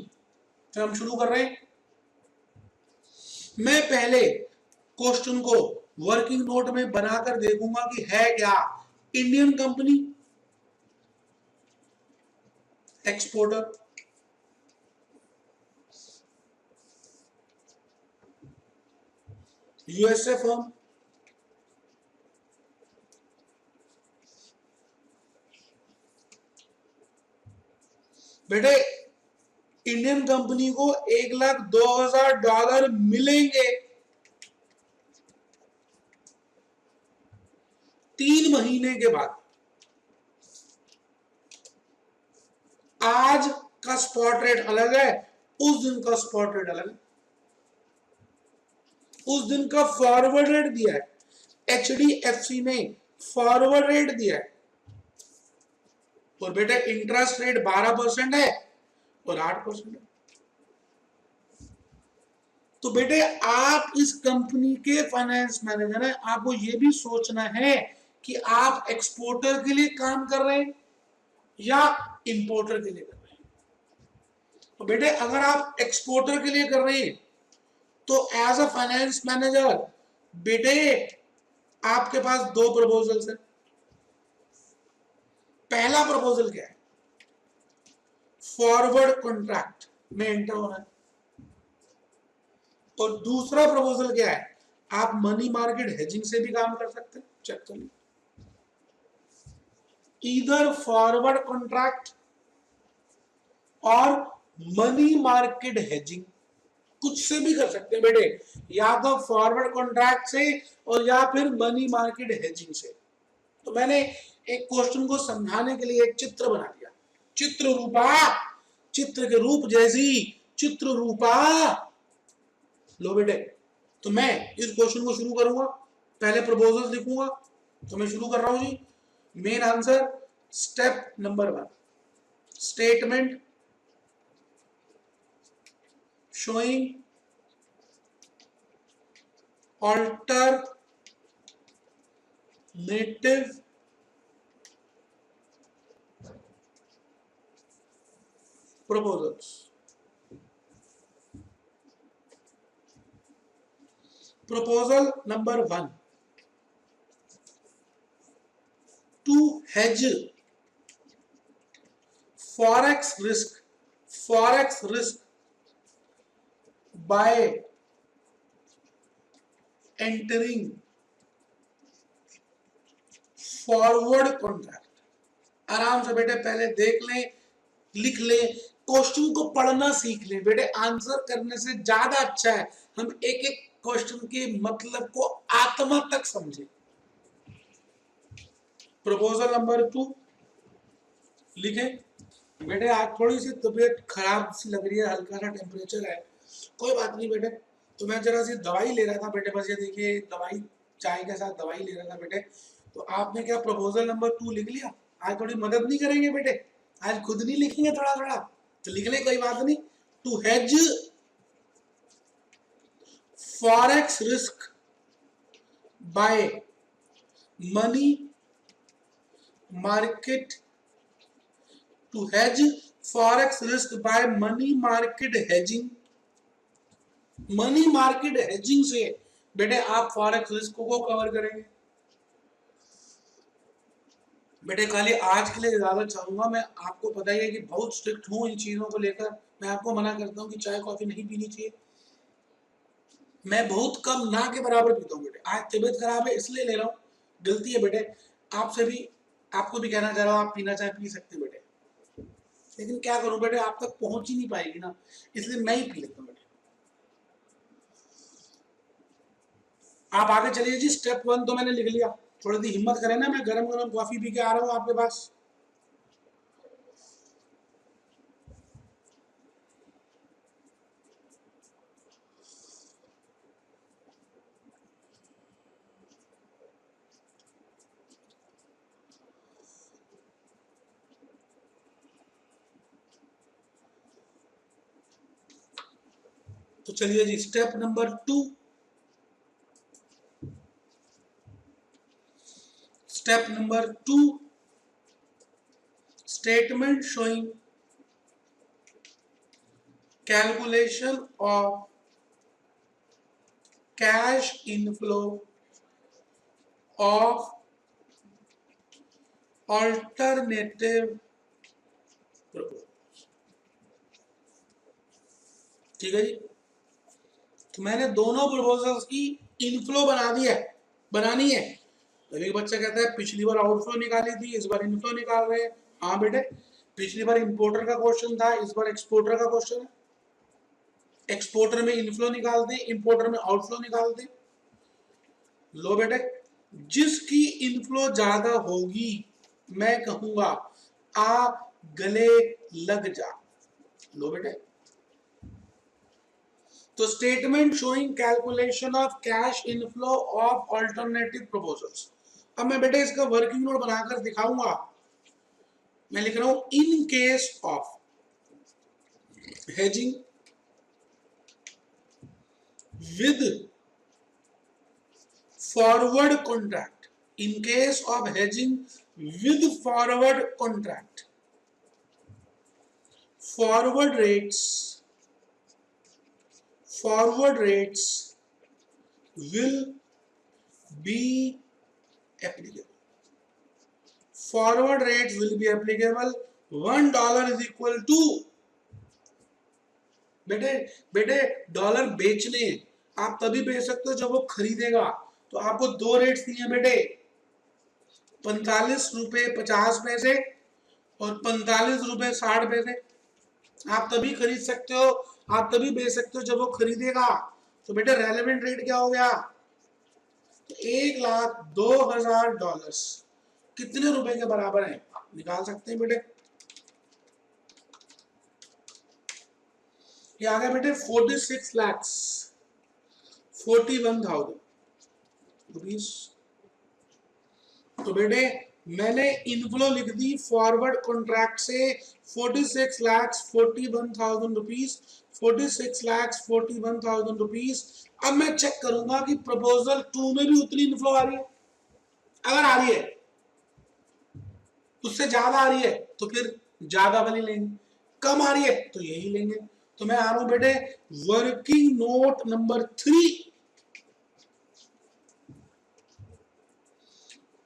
से हम शुरू कर रहे हैं। मैं पहले क्वेश्चन को वर्किंग नोट में बनाकर देखूंगा कि है क्या। Indian company exporter, USA firm, बेटे इंडियन कंपनी को $1,02,000 मिलेंगे 3 महीने के बाद। आज का स्पॉट रेट अलग है, उस दिन का स्पॉट रेट अलग है। उस दिन का फॉरवर्ड रेट दिया है, एचडीएफसी ने फॉरवर्ड रेट दिया है, और बेटा इंटरेस्ट रेट 12% है और 8% है। तो बेटे आप इस कंपनी के फाइनेंस मैनेजर हैं, आपको यह भी सोचना है कि आप एक्सपोर्टर के लिए काम कर रहे हैं या इंपोर्टर के लिए कर रहे हैं। तो बेटे अगर आप एक्सपोर्टर के लिए कर रहे हैं तो एज अ फाइनेंस मैनेजर बेटे आपके पास 2 प्रपोजल्स हैं। पहला प्रपोजल क्या है, फॉरवर्ड कॉन्ट्रैक्ट में एंटर होना है, और दूसरा प्रपोजल क्या है, आप मनी मार्केट हेजिंग से भी काम कर सकते हैं। चेक कर लीजिए, ईदर फॉरवर्ड कॉन्ट्रैक्ट और मनी मार्केट हेजिंग, कुछ से भी कर सकते हैं बेटे, या तो फॉरवर्ड कॉन्ट्रैक्ट से और या फिर मनी मार्केट हेजिंग से। तो मैंने एक क्वेश्चन को समझाने के लिए एक चित्र बना दिया, चित्र रूपा, चित्र के रूप जैसी चित्र रूपा। लो बेटे, तो मैं इस क्वेश्चन को शुरू करूंगा, पहले प्रपोजल लिखूंगा, तो मैं शुरू कर रहा हूं जी। Main answer step number 1, statement showing alternative proposals. Proposal number 1, hedge forex risk by entering forward contract. आराम से बेटे पहले देख लें, लिख लें, क्वेश्चन को पढ़ना सीख लें बेटे। आंसर करने से ज्यादा अच्छा है हम एक एक क्वेश्चन के मतलब को आत्मा तक समझें। प्रपोजल नंबर 2 लिखें बेटे। आज थोड़ी सी तबीयत खराब सी लग रही है, हल्का सा टेम्परेचर है, कोई बात नहीं बेटे। तो मैं जरा सी दवाई ले रहा था बेटे, बस ये देखिए दवाई, चाय के साथ दवाई ले रहा था बेटे। तो आपने क्या प्रपोजल नंबर 2 लिख लिया? आज थोड़ी मदद नहीं करेंगे बेटे, आज खुद नहीं लिखेंगे थोड़ा थोड़ा, तो लिख ले, कोई बात नहीं। To hedge forex risk by money market, to hedge forex risk by money market hedging. Money market hedging से बेटे आप फॉरेक्स रिस्क को कवर करेंगे। बेटे खाली आज के लिए ज्यादा चाहूंगा, मैं आपको पता ही है कि बहुत स्ट्रिक्ट हूं इन चीजों को लेकर। मैं आपको मना करता हूं कि चाय कॉफी नहीं पीनी चाहिए, मैं बहुत कम, ना के बराबर पीता हूँ बेटे। आज तबीयत खराब है इसलिए ले रहा हूँ, गलती है बेटे। आपसे भी, आपको भी कहना चाह रहा हूँ, आप पीना चाहे पी सकते बेटे, लेकिन क्या करूं बेटे, आप तक पहुंच ही नहीं पाएगी ना, इसलिए मैं ही पी लेता हूँ बेटे। आप आगे चलिए जी। स्टेप 1 तो मैंने लिख लिया, थोड़ी सी हिम्मत करें ना, मैं गरम गरम कॉफी पी के आ रहा हूँ आपके पास। तो चलिए जी, step number 2। Step number 2, statement showing calculation of cash inflow of alternative. ठीक है जी, तो मैंने दोनों प्रपोजल्स की इनफ्लो बना दी है, बनानी है। तो एक बच्चा कहता है पिछली बार आउटफ्लो निकाली थी, इस बार इनफ्लो निकाल रहे हैं। हाँ बेटे, पिछली बार इंपोर्टर का क्वेश्चन था, इस बार एक्सपोर्टर का क्वेश्चन है। एक्सपोर्टर में इनफ्लो निकाल दें, इंपोर्टर में आउटफ्लो निकाल दें। लो बेटे, जिसकी इनफ्लो ज्यादा होगी मैं कहूंगा आ गले लग जा। लो बेटे, तो statement showing calculation of cash inflow of alternative proposals. अब मैं बेटे इसका वर्किंग नोट बनाकर दिखाऊंगा। मैं लिख रहा हूं इन case of hedging with forward contract, in case of hedging with forward contract, forward rates will be applicable. Forward rates will be applicable. $1 is equal to, बेटे डॉलर बेचने आप तभी बेच सकते हो जब वो खरीदेगा। तो आपको दो रेट्स दिए बेटे, 45 रुपए 50 पैसे और 45 रुपए 60 पैसे। आप तभी खरीद सकते हो, आप तभी बेच सकते हो जब वो खरीदेगा। तो बेटे रेलेवेंट रेट क्या हो गया? तो $1,02,000 कितने रुपए के बराबर है? निकाल सकते हैं बेटे। ये आ गया बेटे 46,41,000 रुपीज। तो बेटे मैंने इनफ्लो लिख दी फॉरवर्ड कॉन्ट्रैक्ट से 46,41,000 रुपीज, 46,41,000 रुपीज। अब मैं चेक करूंगा कि प्रपोजल 2 में भी उतनी इनफ्लो आ रही है। अगर आ रही है, उससे ज्यादा आ रही है तो फिर ज्यादा वाली लेंगे, कम आ रही है तो यही लेंगे। तो मैं आ रहा हूं बेटे working note number 3।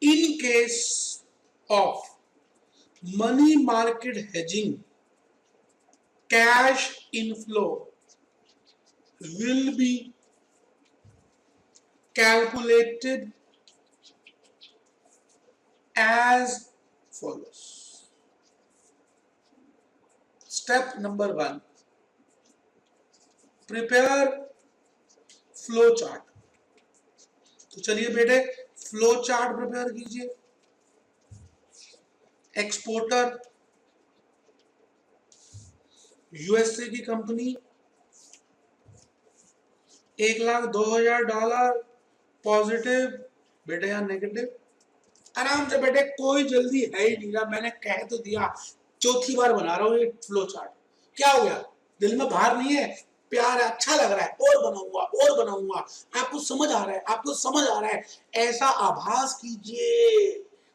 In case of money market hedging cash inflow will be calculated as follows. Step number 1, prepare flow chart. तो चलिए बेटे फ्लो चार्ट प्रिपेयर कीजिए. एक्सपोर्टर यूएसए की कंपनी, $1,02,000 पॉजिटिव बेटे या नेगेटिव. आराम से बेटे, कोई जल्दी है ही नहीं रहा. मैंने कह तो दिया, चौथी बार बना रहा हूं ये फ्लो चार्ट. क्या हो गया, दिल में भार नहीं है, प्यार है, अच्छा लग रहा है, और बनाऊंगा और बनाऊंगा. आपको समझ आ रहा है, आपको समझ आ रहा है, ऐसा आभास कीजिए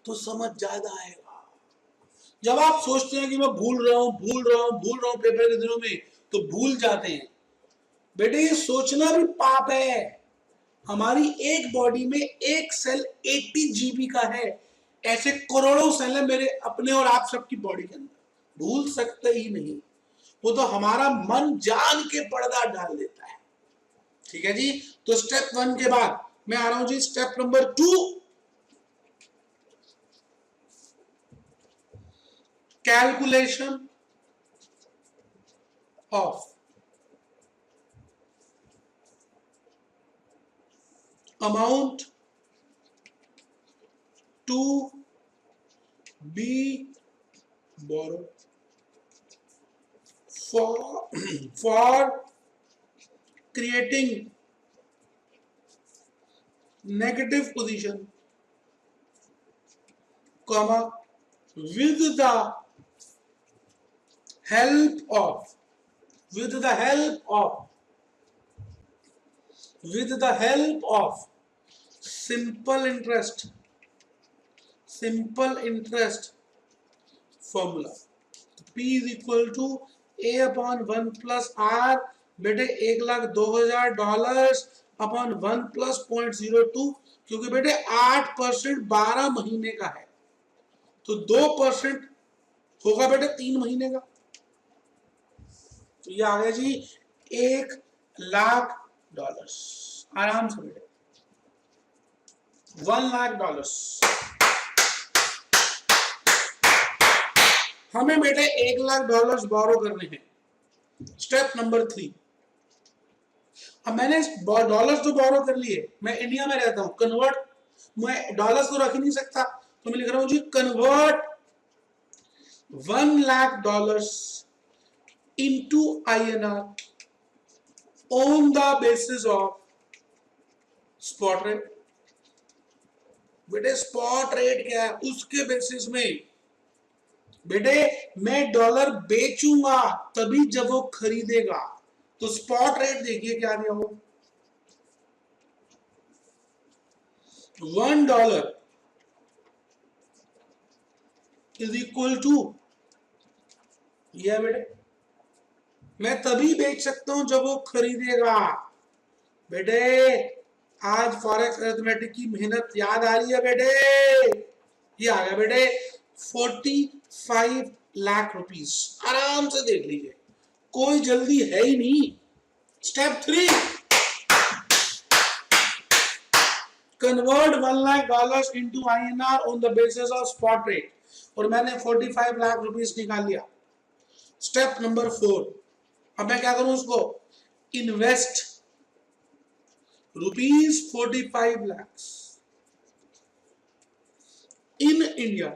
तो समझ ज्यादा आएगा. जब आप सोचते हैं कि मैं भूल रहा हूं पेपर के दिनों में, तो भूल जाते हैं. बेटे ये सोचना भी पाप है. हमारी एक बॉडी में एक सेल 80 GB का है. ऐसे करोड़ों सेल है मेरे अपने और आप सबकी बॉडी के अंदर. भूल सकते ही नहीं. वो तो हमारा मन जान के पर्दा डाल देता है. ठीक है जी. तो स्टेप 1 के बाद मैं आ रहा हूं जी step number 2, calculation of amount to be borrowed for creating negative position, comma, with the help of simple interest formula. P is equal to A upon 1 plus R. बेटे $1,02,000 अपॉन 1 प्लस 0.02, क्योंकि बेटे 8% 12 महीने का है, तो 2% होगा बेटे 3 महीने का. तो ये आ गया जी $1,00,000. आराम से बेटे $1,00,000. हमें बेटे $1,00,000 बोरो करने हैं. Step number 3. अब मैंने डॉलर्स तो बोरो कर लिए, मैं इंडिया में रहता हूं, कन्वर्ट, मैं डॉलर्स तो रख ही नहीं सकता, तो मैं लिख रहा हूं जी convert $1,00,000 into INR on the basis of spot rate. बेटे स्पॉट रेट क्या है, उसके बेसिस में बेटे मैं डॉलर बेचूंगा तभी जब वो खरीदेगा. तो स्पॉट रेट देखिए क्या दिया हो, $1 इज इक्वल टू, यह बेटे मैं तभी बेच सकता हूं जब वो खरीदेगा. बेटे आज फॉरेक्स अरिथमेटिक की मेहनत याद आ रही है बेटे. ये आ गया बेटे 45 लाख रुपीस. आराम से देख लीजिए, कोई जल्दी है ही नहीं. Step 3, convert $1,00,000 into INR on the basis of spot rate, और मैंने 45 लाख रुपीस निकाल लिया. स्टेप नंबर 4, अब मैं क्या करूं उसको, invest ₹45 lakhs in India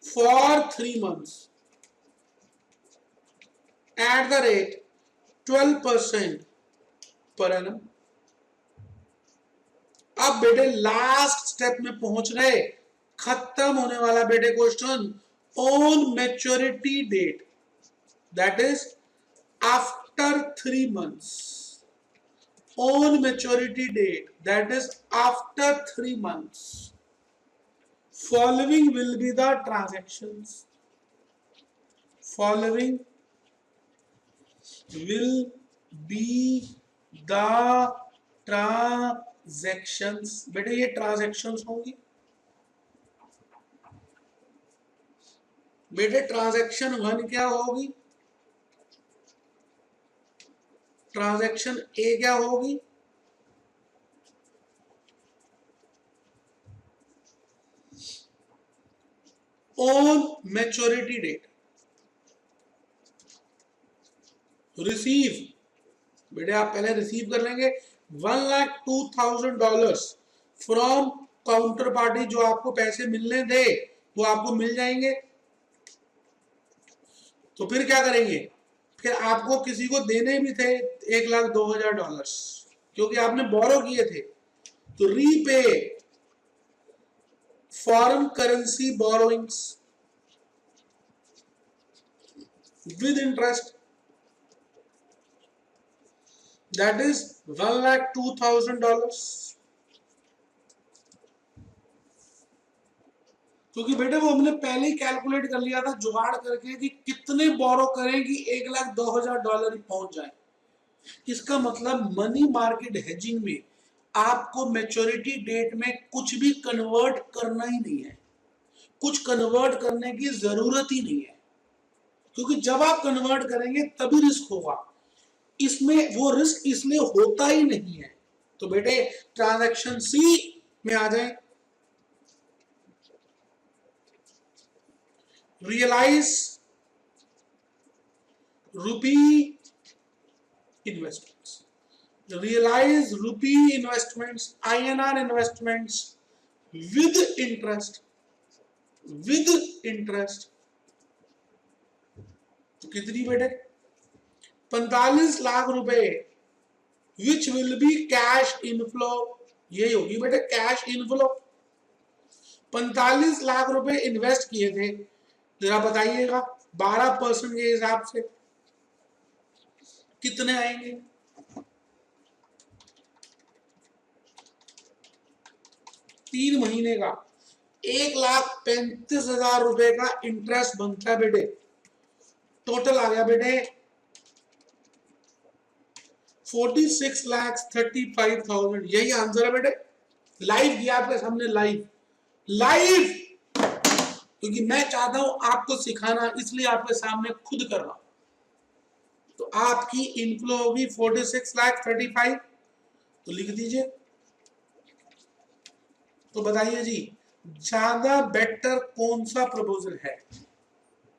for 3 months at the rate 12% per annum. अब बेटे लास्ट स्टेप में पहुंच गए, खत्म होने वाला बेटे question. On maturity date, that is after 3 months, on maturity date, that is after 3 months, following will be the transactions, following will be the transactions transactions, बेटे ये ट्रांजैक्शंस होंगी। बेटे ट्रांजैक्शन 1 क्या होगी, ट्रांजैक्शन ए क्या होगी, ऑन मैच्योरिटी डेट रिसीव, बेटे आप पहले रिसीव कर लेंगे $1,02,000 फ्रॉम काउंटर पार्टी, जो आपको पैसे मिलने दे वो आपको मिल जाएंगे। तो फिर क्या करेंगे, फिर आपको किसी को देने भी थे $1,02,000 क्योंकि आपने बोरो किए थे, तो repay foreign currency borrowings with interest, that is $1,02,000। क्योंकि बेटे वो हमने पहले ही कैलकुलेट कर लिया था जुगाड़ करके कि कितने बोरो करें कि $1,02,000 ही पहुंच जाए। इसका मतलब मनी मार्केट हेजिंग में आपको मैच्योरिटी डेट में कुछ भी कन्वर्ट करना ही नहीं है, कुछ कन्वर्ट करने की जरूरत ही नहीं है, क्योंकि जब आप कन्वर्ट करेंगे तभी रिस्क होगा, इसमें वो रिस्क इसलिए होता ही नहीं है। तो बेटे ट्रांजैक्शन सी में आ जाए, रियलाइज रूपी investments, realize rupee investments, INR investments with interest, with interest। तो कितनी बेटे 45 लाख रुपए, which will be cash inflow, यही होगी बेटे कैश इनफ्लो। 45 लाख रुपए इन्वेस्ट किए थे, जरा बताइएगा 12% के हिसाब से कितने आएंगे, 3 महीने का 1,35,000 रुपए का इंटरेस्ट बनता है बेटे। टोटल आ गया बेटे 46,35,000, यही आंसर है बेटे। लाइव किया आपके सामने, लाइव लाइव, क्योंकि मैं चाहता हूं आपको सिखाना, इसलिए आपके सामने खुद कर रहा हूं। तो आपकी इनफ्लो होगी 46,35,000, तो लिख दीजिए। तो बताइए जी ज्यादा बेटर कौन सा प्रपोजल है?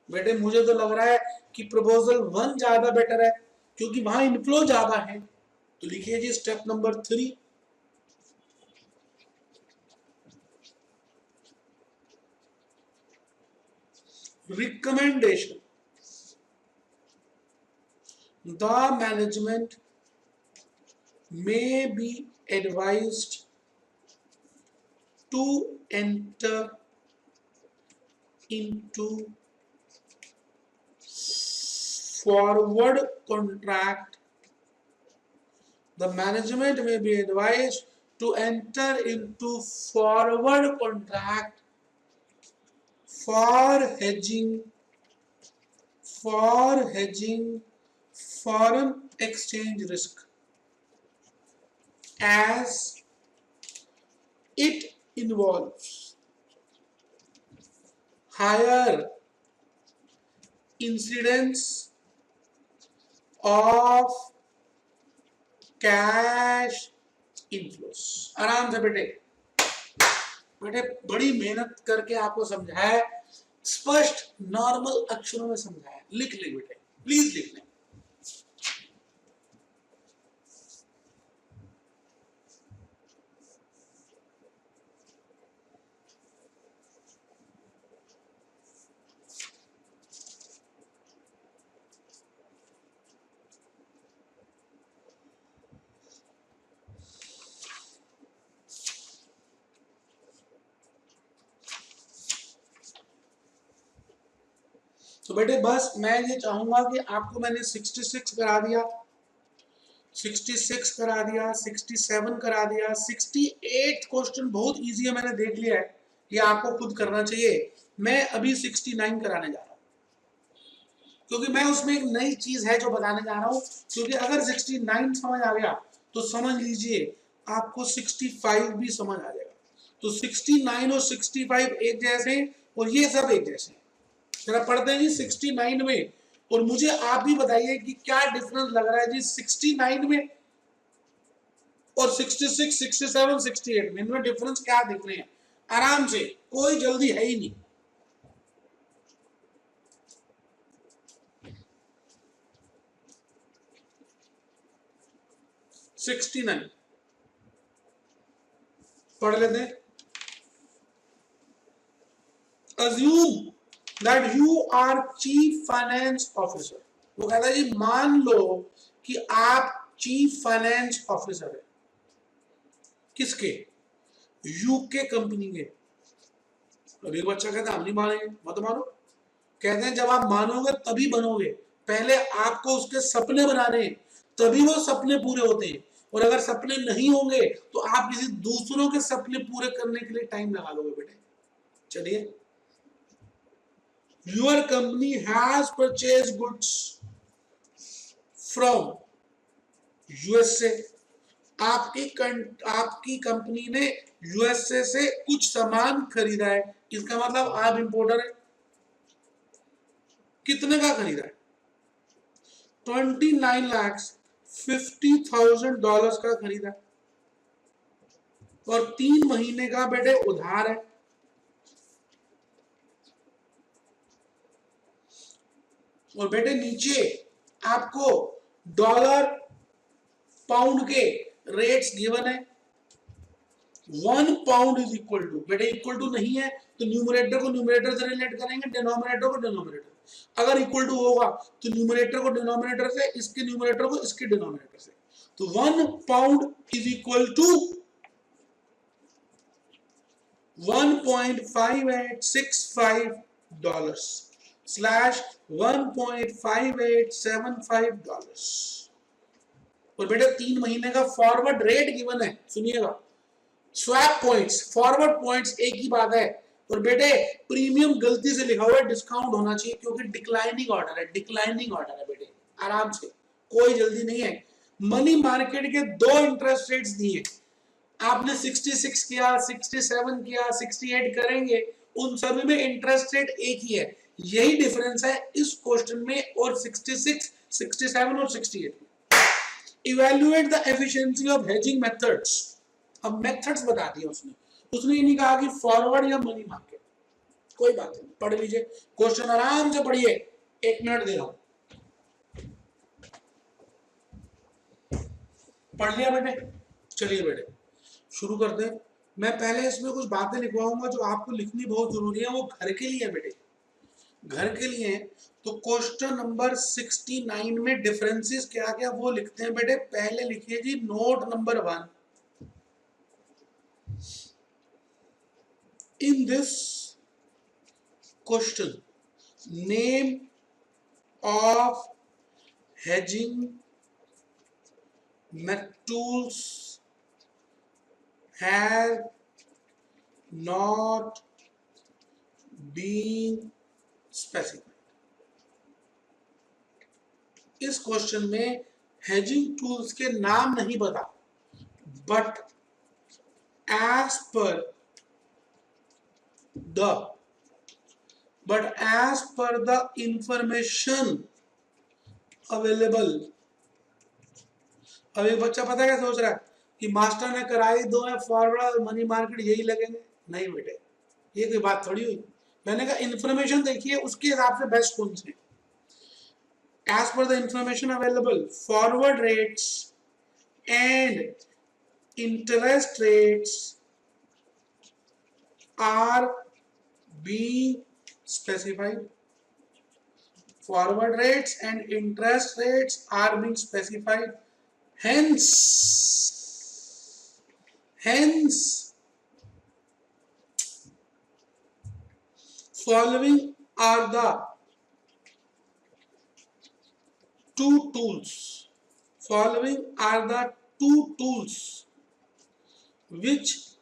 बेटे मुझे तो लग रहा है कि प्रपोजल 1 ज्यादा बेटर है, क्योंकि वहां इनफ्लो ज्यादा है। तो लिखिए जी step number 3, recommendation, the management may be advised to enter into forward contract, the management may be advised to enter into forward contract for hedging foreign exchange risk, as it involves higher incidence of cash inflows। आराम से बेटे, बेटे बड़ी मेहनत करके आपको समझाया, स्पष्ट नॉर्मल अक्षरों में समझाया। लिख ले बेटे, प्लीज लिख ले। तो बेटे बस मैं ये चाहूंगा कि आपको मैंने 66 करा दिया, 66 करा दिया, 67 करा दिया, 68 क्वेश्चन बहुत इजी है, मैंने देख लिया है, ये आपको खुद करना चाहिए। मैं अभी 69 कराने जा रहा हूँ, क्योंकि मैं उसमें एक नई चीज है जो बताने जा रहा हूँ। क्योंकि अगर 69 समझ आ गया तो समझ लीजिए आपको 65 भी समझ आ जाएगा। तो 69 और 65 एक जैसे और ये सब एक जैसे। जरा पढ़ते हैं जी 69 में, और मुझे आप भी बताइए कि क्या डिफरेंस लग रहा है जी 69 में और 66, 67, 68 में, इनमें डिफरेंस क्या दिख रहे हैं? आराम से, कोई जल्दी है ही नहीं। सिक्सटी नाइन पढ़ लेते हैं। Assume that you are chief finance officer. वो कहता है जी मान लो कि आप चीफ फाइनेंस ऑफिसर है। किसके? यूके कंपनी के। अभी बच्चा कहता है हम नहीं मानेंगे। मत मानो। कहते हैं जब आप मानोगे तभी बनोगे, पहले आपको उसके सपने बनाने हैं, तभी वो सपने पूरे होते हैं। और अगर सपने नहीं होंगे तो आप किसी दूसरों के सपने पूरे करने के लिए टाइम लगा लोगे बेटे। चलिए, your company has purchased goods from USA। आपकी कंपनी ने यूएसए से कुछ सामान खरीदा है। इसका मतलब आप इंपोर्टर है। कितने का खरीदा है? $29,50,000 का खरीदा, और 3 महीने का बेटे उधार है। और बेटे नीचे आपको डॉलर पाउंड के रेट्स गिवन है। 1 पाउंड इज इक्वल टू, बेटे इक्वल टू नहीं है तो न्यूमरेटर को न्यूमरेटर से रिलेट करेंगे, डिनोमिनेटर को डिनोमिनेटर। अगर इक्वल टू होगा तो न्यूमरेटर को डिनोमिनेटर से, इसके न्यूमरेटर को इसके डिनोमिनेटर से। तो 1 pound is equal to 1.5865 dollars slash 1.5875 dollars. और बेटा 3 महीने का फॉरवर्ड रेट गिवन है। सुनिएगा, स्वैप पॉइंट्स, फॉरवर्ड पॉइंट्स एक ही बात है। और बेटे प्रीमियम गलती से लिखा हुआ है, डिस्काउंट होना चाहिए क्योंकि डिक्लाइनिंग ऑर्डर है। डिक्लाइनिंग ऑर्डर है बेटे, आराम से, कोई जल्दी नहीं है। मनी मार्केट के 2 इंटरेस्ट रेट्स दिए, आपने 66 किया, 67 किया, 68 करेंगे, उन सभी में इंटरेस्ट रेट एक ही है। यही डिफरेंस है इस क्वेश्चन में और 66, 67 और 68 में। Evaluate the efficiency of hedging methods. अब मेथड्स बता दिए उसने ये नहीं कहा कि फॉरवर्ड या मनी मार्केट। कोई बात नहीं, पढ़ लीजिए क्वेश्चन, आराम से पढ़िए। 1 मिनट दे रहा हूं, पढ़ लिया बेटे? चलिए बेटे शुरू करते हैं। मैं पहले इसमें कुछ बातें लिखवाऊंगा जो आपको लिखनी बहुत जरूरी है, वो घर के लिए बेटे, घर के लिए। तो क्वेश्चन नंबर 69 में डिफरेंसेस क्या क्या वो लिखते हैं बेटे। पहले लिखिए जी note number 1। In this question, name of hedging tools have not been specified। इस क्वेश्चन में हेजिंग टूल्स के नाम नहीं बता, but as per the information available। अब एक बच्चा पता है क्या सोच रहा है कि मास्टर ने कराई दो है फॉरवर्ड और मनी मार्केट यही लगेंगे। नहीं बेटे, ये कोई बात थोड़ी हुई। मैंने कहा इन्फॉर्मेशन देखिए, उसके हिसाब से बेस्ट कौन से। As per the information available, forward rates and interest rates are being specified। Forward rates and interest rates are being specified। Hence following are the two tools which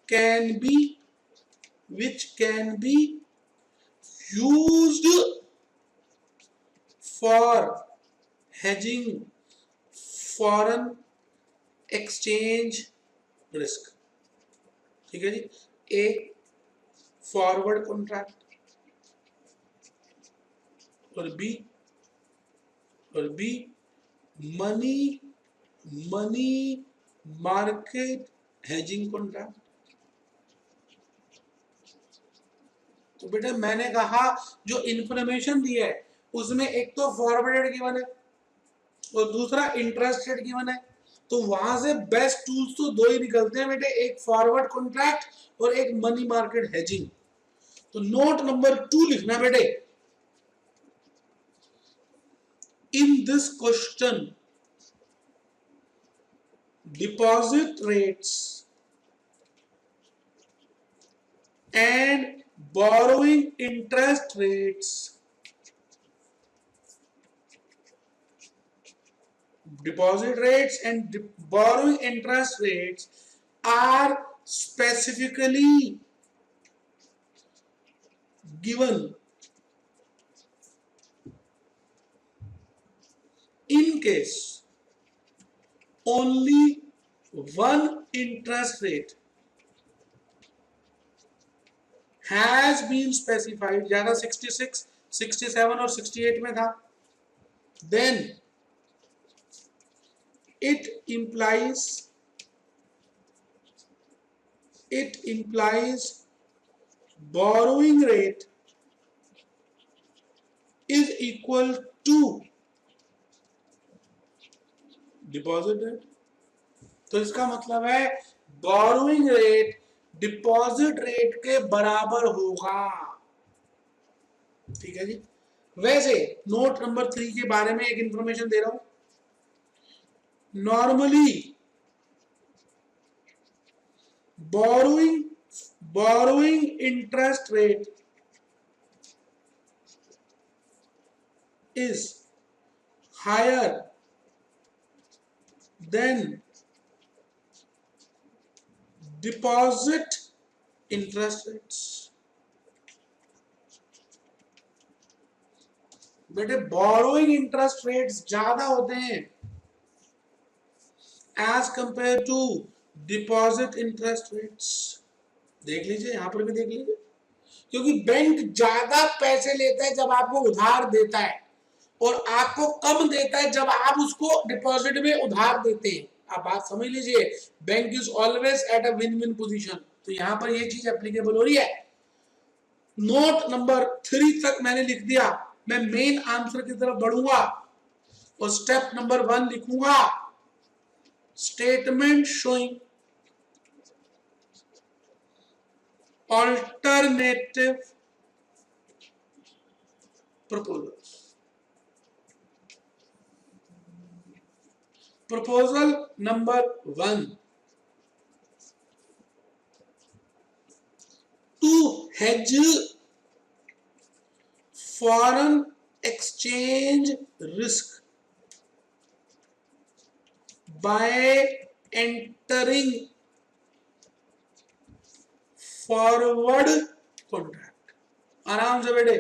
can be used for hedging foreign exchange risk. ठीक है जी। A forward contract और B money market hedging contract. तो बेटा मैंने कहा जो information दी है उसमें एक तो फॉरवर्ड रेट गिवन है और दूसरा इंटरेस्ट रेट गिवन है, तो वहां से बेस्ट टूल्स तो दो ही निकलते हैं बेटे, एक फॉरवर्ड कॉन्ट्रैक्ट और एक मनी मार्केट हेजिंग। तो नोट नंबर 2 लिखना बेटे, in this question deposit rates and borrowing interest rates, deposit rates and borrowing interest rates are specifically given in case only one interest rate has been specified, ज्यादा 66, 67 और 68 में था, then it implies borrowing rate is equal to deposit rate. तो इसका मतलब है borrowing rate deposit rate के बराबर होगा। ठीक है जी। वैसे नोट नंबर 3 के बारे में एक इंफॉर्मेशन दे रहा हूं, normally borrowing interest rate is higher than deposit interest rates. बेटे बोरोइंग इंटरेस्ट रेट्स ज्यादा होते हैं as compare to deposit interest rates. देख लीजिए, यहां पर भी देख लीजिए, क्योंकि बैंक ज्यादा पैसे लेता है जब आपको उधार देता है और आपको कम देता है जब आप उसको डिपॉजिट में उधार देते हैं। आप बात समझ लीजिए, bank is always at a win win position. तो यहां पर ये चीज एप्लीकेबल हो रही है। नोट नंबर 3 तक मैंने लिख दिया, मैं मेन आंसर की तरफ बढ़ूंगा और स्टेप नंबर 1 लिखूंगा, statement showing alternative proposals. Proposal number 1, to hedge foreign exchange risk by entering forward contract. आराम से बेटे,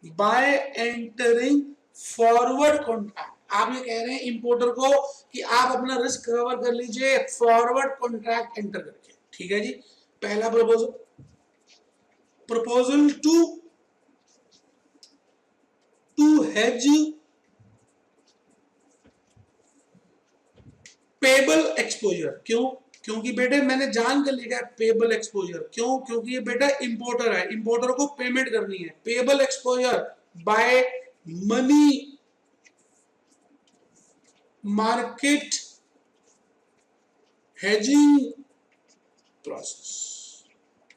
बाय एंटरिंग फॉरवर्ड कॉन्ट्रैक्ट। आप ये कह रहे हैं इंपोर्टर को कि आप अपना रिस्क कवर कर लीजिए फॉरवर्ड कॉन्ट्रैक्ट एंटर करके। ठीक है जी। पहला proposal. Proposal 2, to hedge payable exposure. क्यों? क्योंकि बेटे मैंने जान कर लिया पेबल एक्सपोजर। क्यों? क्योंकि ये बेटा इंपोर्टर है, इंपोर्टर को पेमेंट करनी है। Payable exposure by money market hedging process.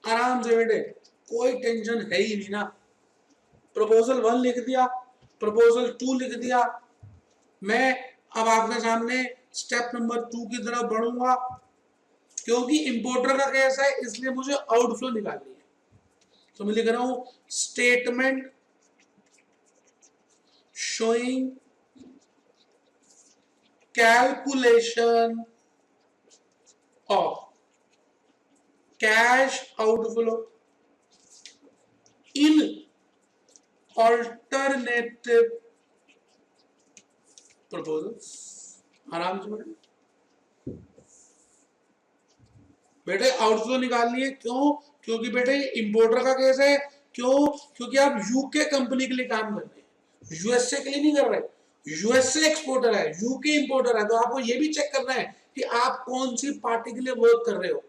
आराम से बेटे, कोई टेंशन है ही नहीं ना। प्रपोजल 1 लिख दिया, प्रपोजल 2 लिख दिया। मैं अब आपके सामने स्टेप नंबर 2 की तरफ बढ़ूंगा, क्योंकि इंपोर्टर का केस है इसलिए मुझे आउटफ्लो निकालनी है। तो मैं लिख रहा हूं, statement showing calculation of cash outflow in alternative proposals. आराम से बेटे आउटफ्लो निकालनी है, क्यों? क्योंकि बेटे इंपोर्टर का केस है। क्यों? क्योंकि आप यूके कंपनी के लिए काम कर रहे हैं, यूएसए के लिए नहीं कर रहे। यूएसए एक्सपोर्टर है, यूके इंपोर्टर है, तो आपको ये भी चेक करना है कि आप कौन सी पार्टी के लिए वर्क कर रहे हो।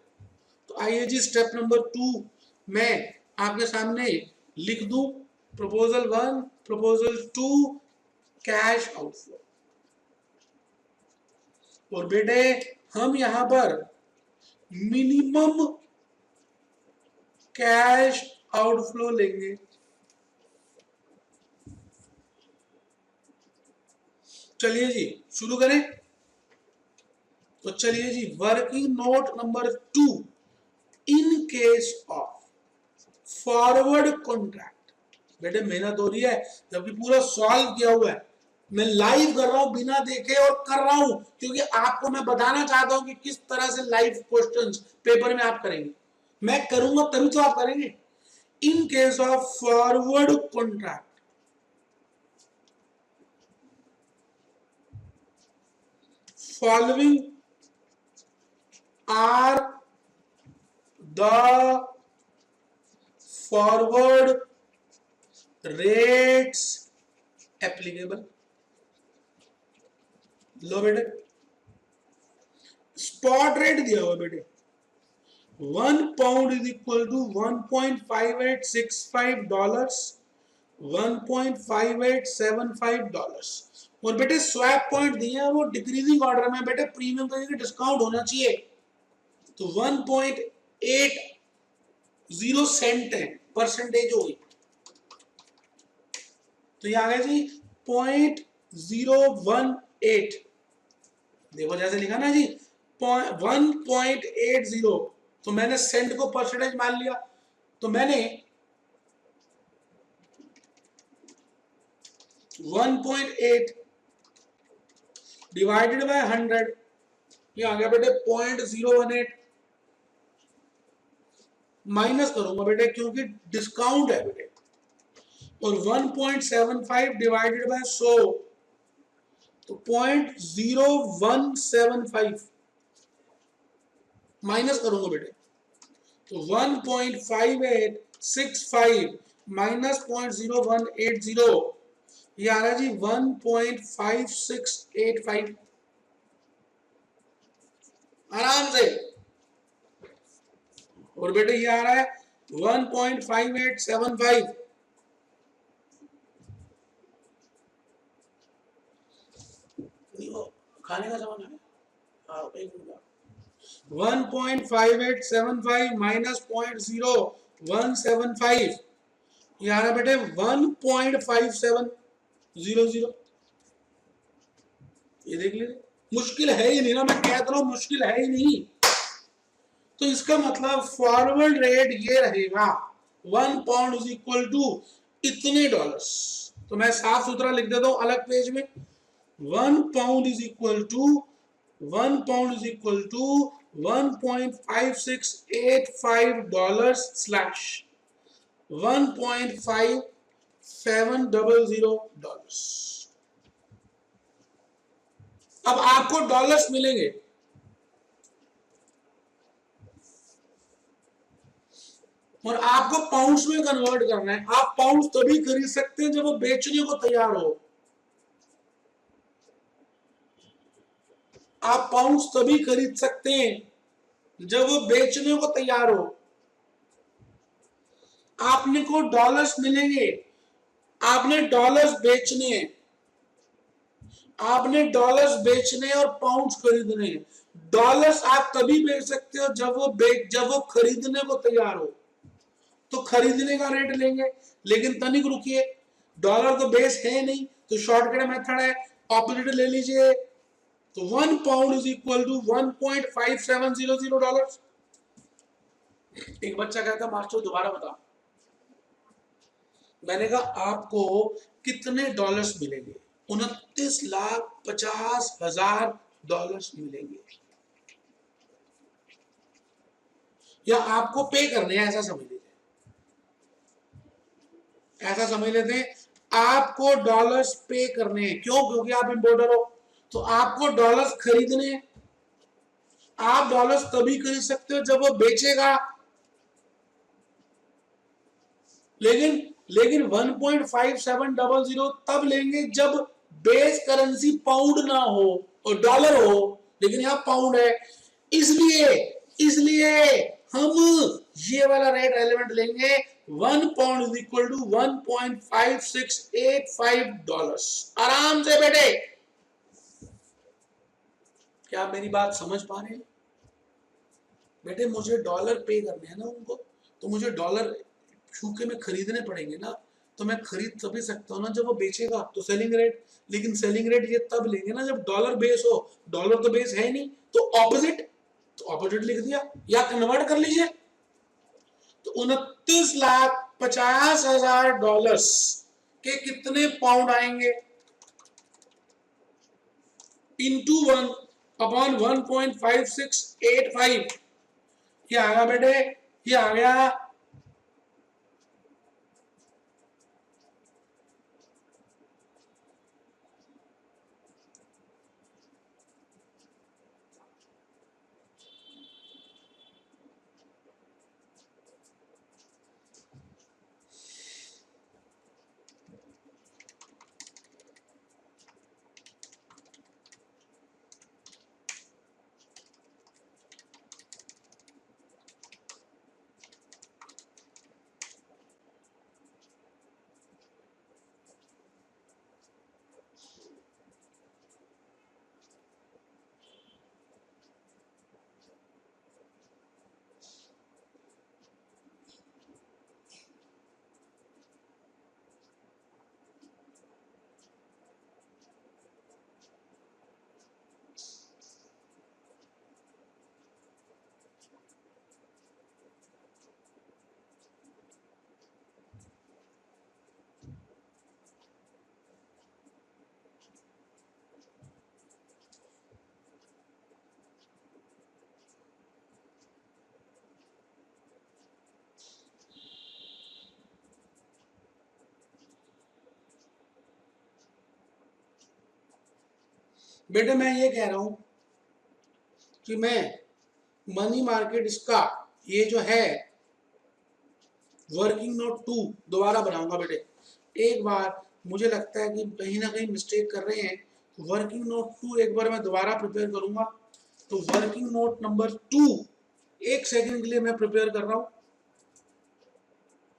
तो आइए जी स्टेप नंबर 2 मैं आपके सामने लिख दूं। Proposal 1, proposal 2, cash outflow. और बेटे हम यहां पर मिनिमम कैश आउटफ्लो लेंगे। चलिए जी शुरू करें। तो चलिए जी working note number 2, in case of forward contract. बेटे मेहनत हो रही है जबकि पूरा सॉल्व किया हुआ है, मैं लाइव कर रहा हूं बिना देखे और कर रहा हूं क्योंकि आपको मैं बताना चाहता हूं कि किस तरह से लाइव क्वेश्चंस पेपर में आप करेंगे। मैं करूंगा तभी तो आप करेंगे। इन case of forward contract, following are the forward rates applicable। लो बेटे स्पॉट रेट दिया हुआ बेटे, 1 पाउंड इज इक्वल टू $1.5865, $1.5875। और बेटे स्वैप पॉइंट दिए हैं वो डिक्रीजिंग ऑर्डर में, बेटे प्रीमियम का डिस्काउंट होना चाहिए। तो 1.80 सेंट है, परसेंटेज हो गई। तो ये आ गया जी 0.018। देखो जैसे लिखा ना जी 1.80, तो मैंने सेंट को परसेंटेज मान लिया। तो मैंने 1.8 डिवाइडेड बाय 100, ये आ गया बेटे 0.018। माइनस करूंगा बेटे क्योंकि डिस्काउंट है बेटे। और 1.75 डिवाइडेड बाय 100, तो 0.0175 माइनस करूंगा बेटे। तो 1.5865 माइनस 0.0180, ये आ रहा है जी 1.5685 आराम से। और बेटे ये आ रहा है 1.5875। खाने का सामान है 1.5875 माइनस 0.0175, ये आ रहा है बेटे 1.5700। ये देख लीजिए मुश्किल है ही नहीं ना, मैं कहता हूं मुश्किल है ही नहीं। तो इसका मतलब फॉरवर्ड रेट ये रहेगा 1 पाउंड इज इक्वल टू इतने डॉलर्स। तो मैं साफ सुथरा लिख देता हूं अलग पेज में, 1 pound is equal to 1.5685 dollars slash 1.5700 dollars. अब आपको डॉलर्स मिलेंगे, और आपको पाउंड्स में कन्वर्ट करना है। आप पाउंड्स तभी खरीद सकते हैं जब वो बेचने को तैयार हो। आप पाउंड्स तभी खरीद सकते हैं जब वो बेचने को तैयार हो। आपने को डॉलर्स मिलेंगे, आपने डॉलर्स बेचने हैं, आपने डॉलर्स बेचने और पाउंड्स खरीदने हैं। डॉलर्स आप तभी बेच सकते हो जब वो खरीदने को तैयार हो, तो खरीदने का रेट लेंगे। लेकिन तनिक रुकिए, डॉलर तो बेस है नहीं, तो शॉर्टकट मेथड है, ऑपोजिट ले लीजिए। तो 1 pound is equal to 1.5700 dollar. एक बच्चा कहता मास्टर दोबारा बता। मैंने कहा आपको कितने डॉलर्स मिलेंगे? 29,50,000 डॉलर्स मिलेंगे, या आपको पे करने हैं, ऐसा समझ लीजिए, ऐसा समझ लेते हैं। आपको डॉलर्स पे करने हैं, क्यों? क्योंकि आप इंपोर्टर हो, तो आपको डॉलर्स खरीदने हैं, आप डॉलर्स तभी खरीद सकते हो जब वो बेचेगा, लेकिन 1.5700 तब लेंगे जब बेस करेंसी पाउंड ना हो और डॉलर हो, लेकिन यहां पाउंड है, इसलिए इसलिए हम ये वाला रेट रेलेवेंट लेंगे। 1 pound is equal to 1.5685 dollars. आराम से बेटे, क्या आप मेरी बात समझ पा रहे हैं? बेटे मुझे डॉलर पे करने हैं ना उनको, तो मुझे डॉलर चूंकि में खरीदने पड़ेंगे ना, तो मैं खरीद तभी सकता हूँ ना जब वो बेचेगा, तो सेलिंग रेट। लेकिन सेलिंग रेट ये तब लेंगे ना जब डॉलर बेस हो, डॉलर तो बेस है नहीं, तो ऑपोजिट, तो ऑपोजिट लिख दिया या कन्वर्ट कर लीजिए। तो 29,50,000 डॉलर्स के कितने पाउंड आएंगे? इंटू 1 अपॉन 1.5685, ये आ गया बेटे, ये आ गया बेटे, मैं ये कह रहा हूं कि मैं मनी मार्केट इसका ये जो है वर्किंग नोट 2 दोबारा बनाऊंगा बेटे। एक बार मुझे लगता है कि कहीं ना कहीं मिस्टेक कर रहे हैं, वर्किंग नोट 2 एक बार मैं दोबारा प्रिपेयर करूंगा। तो वर्किंग नोट नंबर 2 एक सेकंड के लिए मैं प्रिपेयर कर रहा हूं।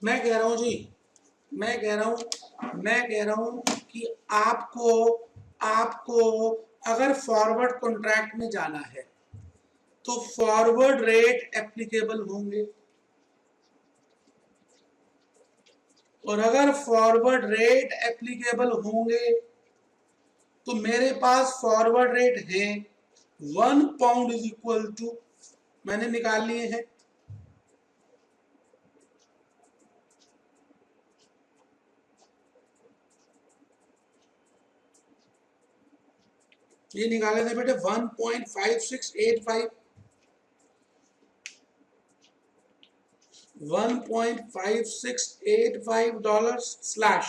मैं कह रहा हूं जी, मैं कह रहा हूं कि आपको आपको अगर फॉरवर्ड कॉन्ट्रैक्ट में जाना है तो फॉरवर्ड रेट एप्लीकेबल होंगे, और अगर फॉरवर्ड रेट एप्लीकेबल होंगे तो मेरे पास फॉरवर्ड रेट है 1 पाउंड इज इक्वल टू, मैंने निकाल लिए हैं, ये निकाले थे बेटे 1.5685 1.5685 डॉलर्स स्लैश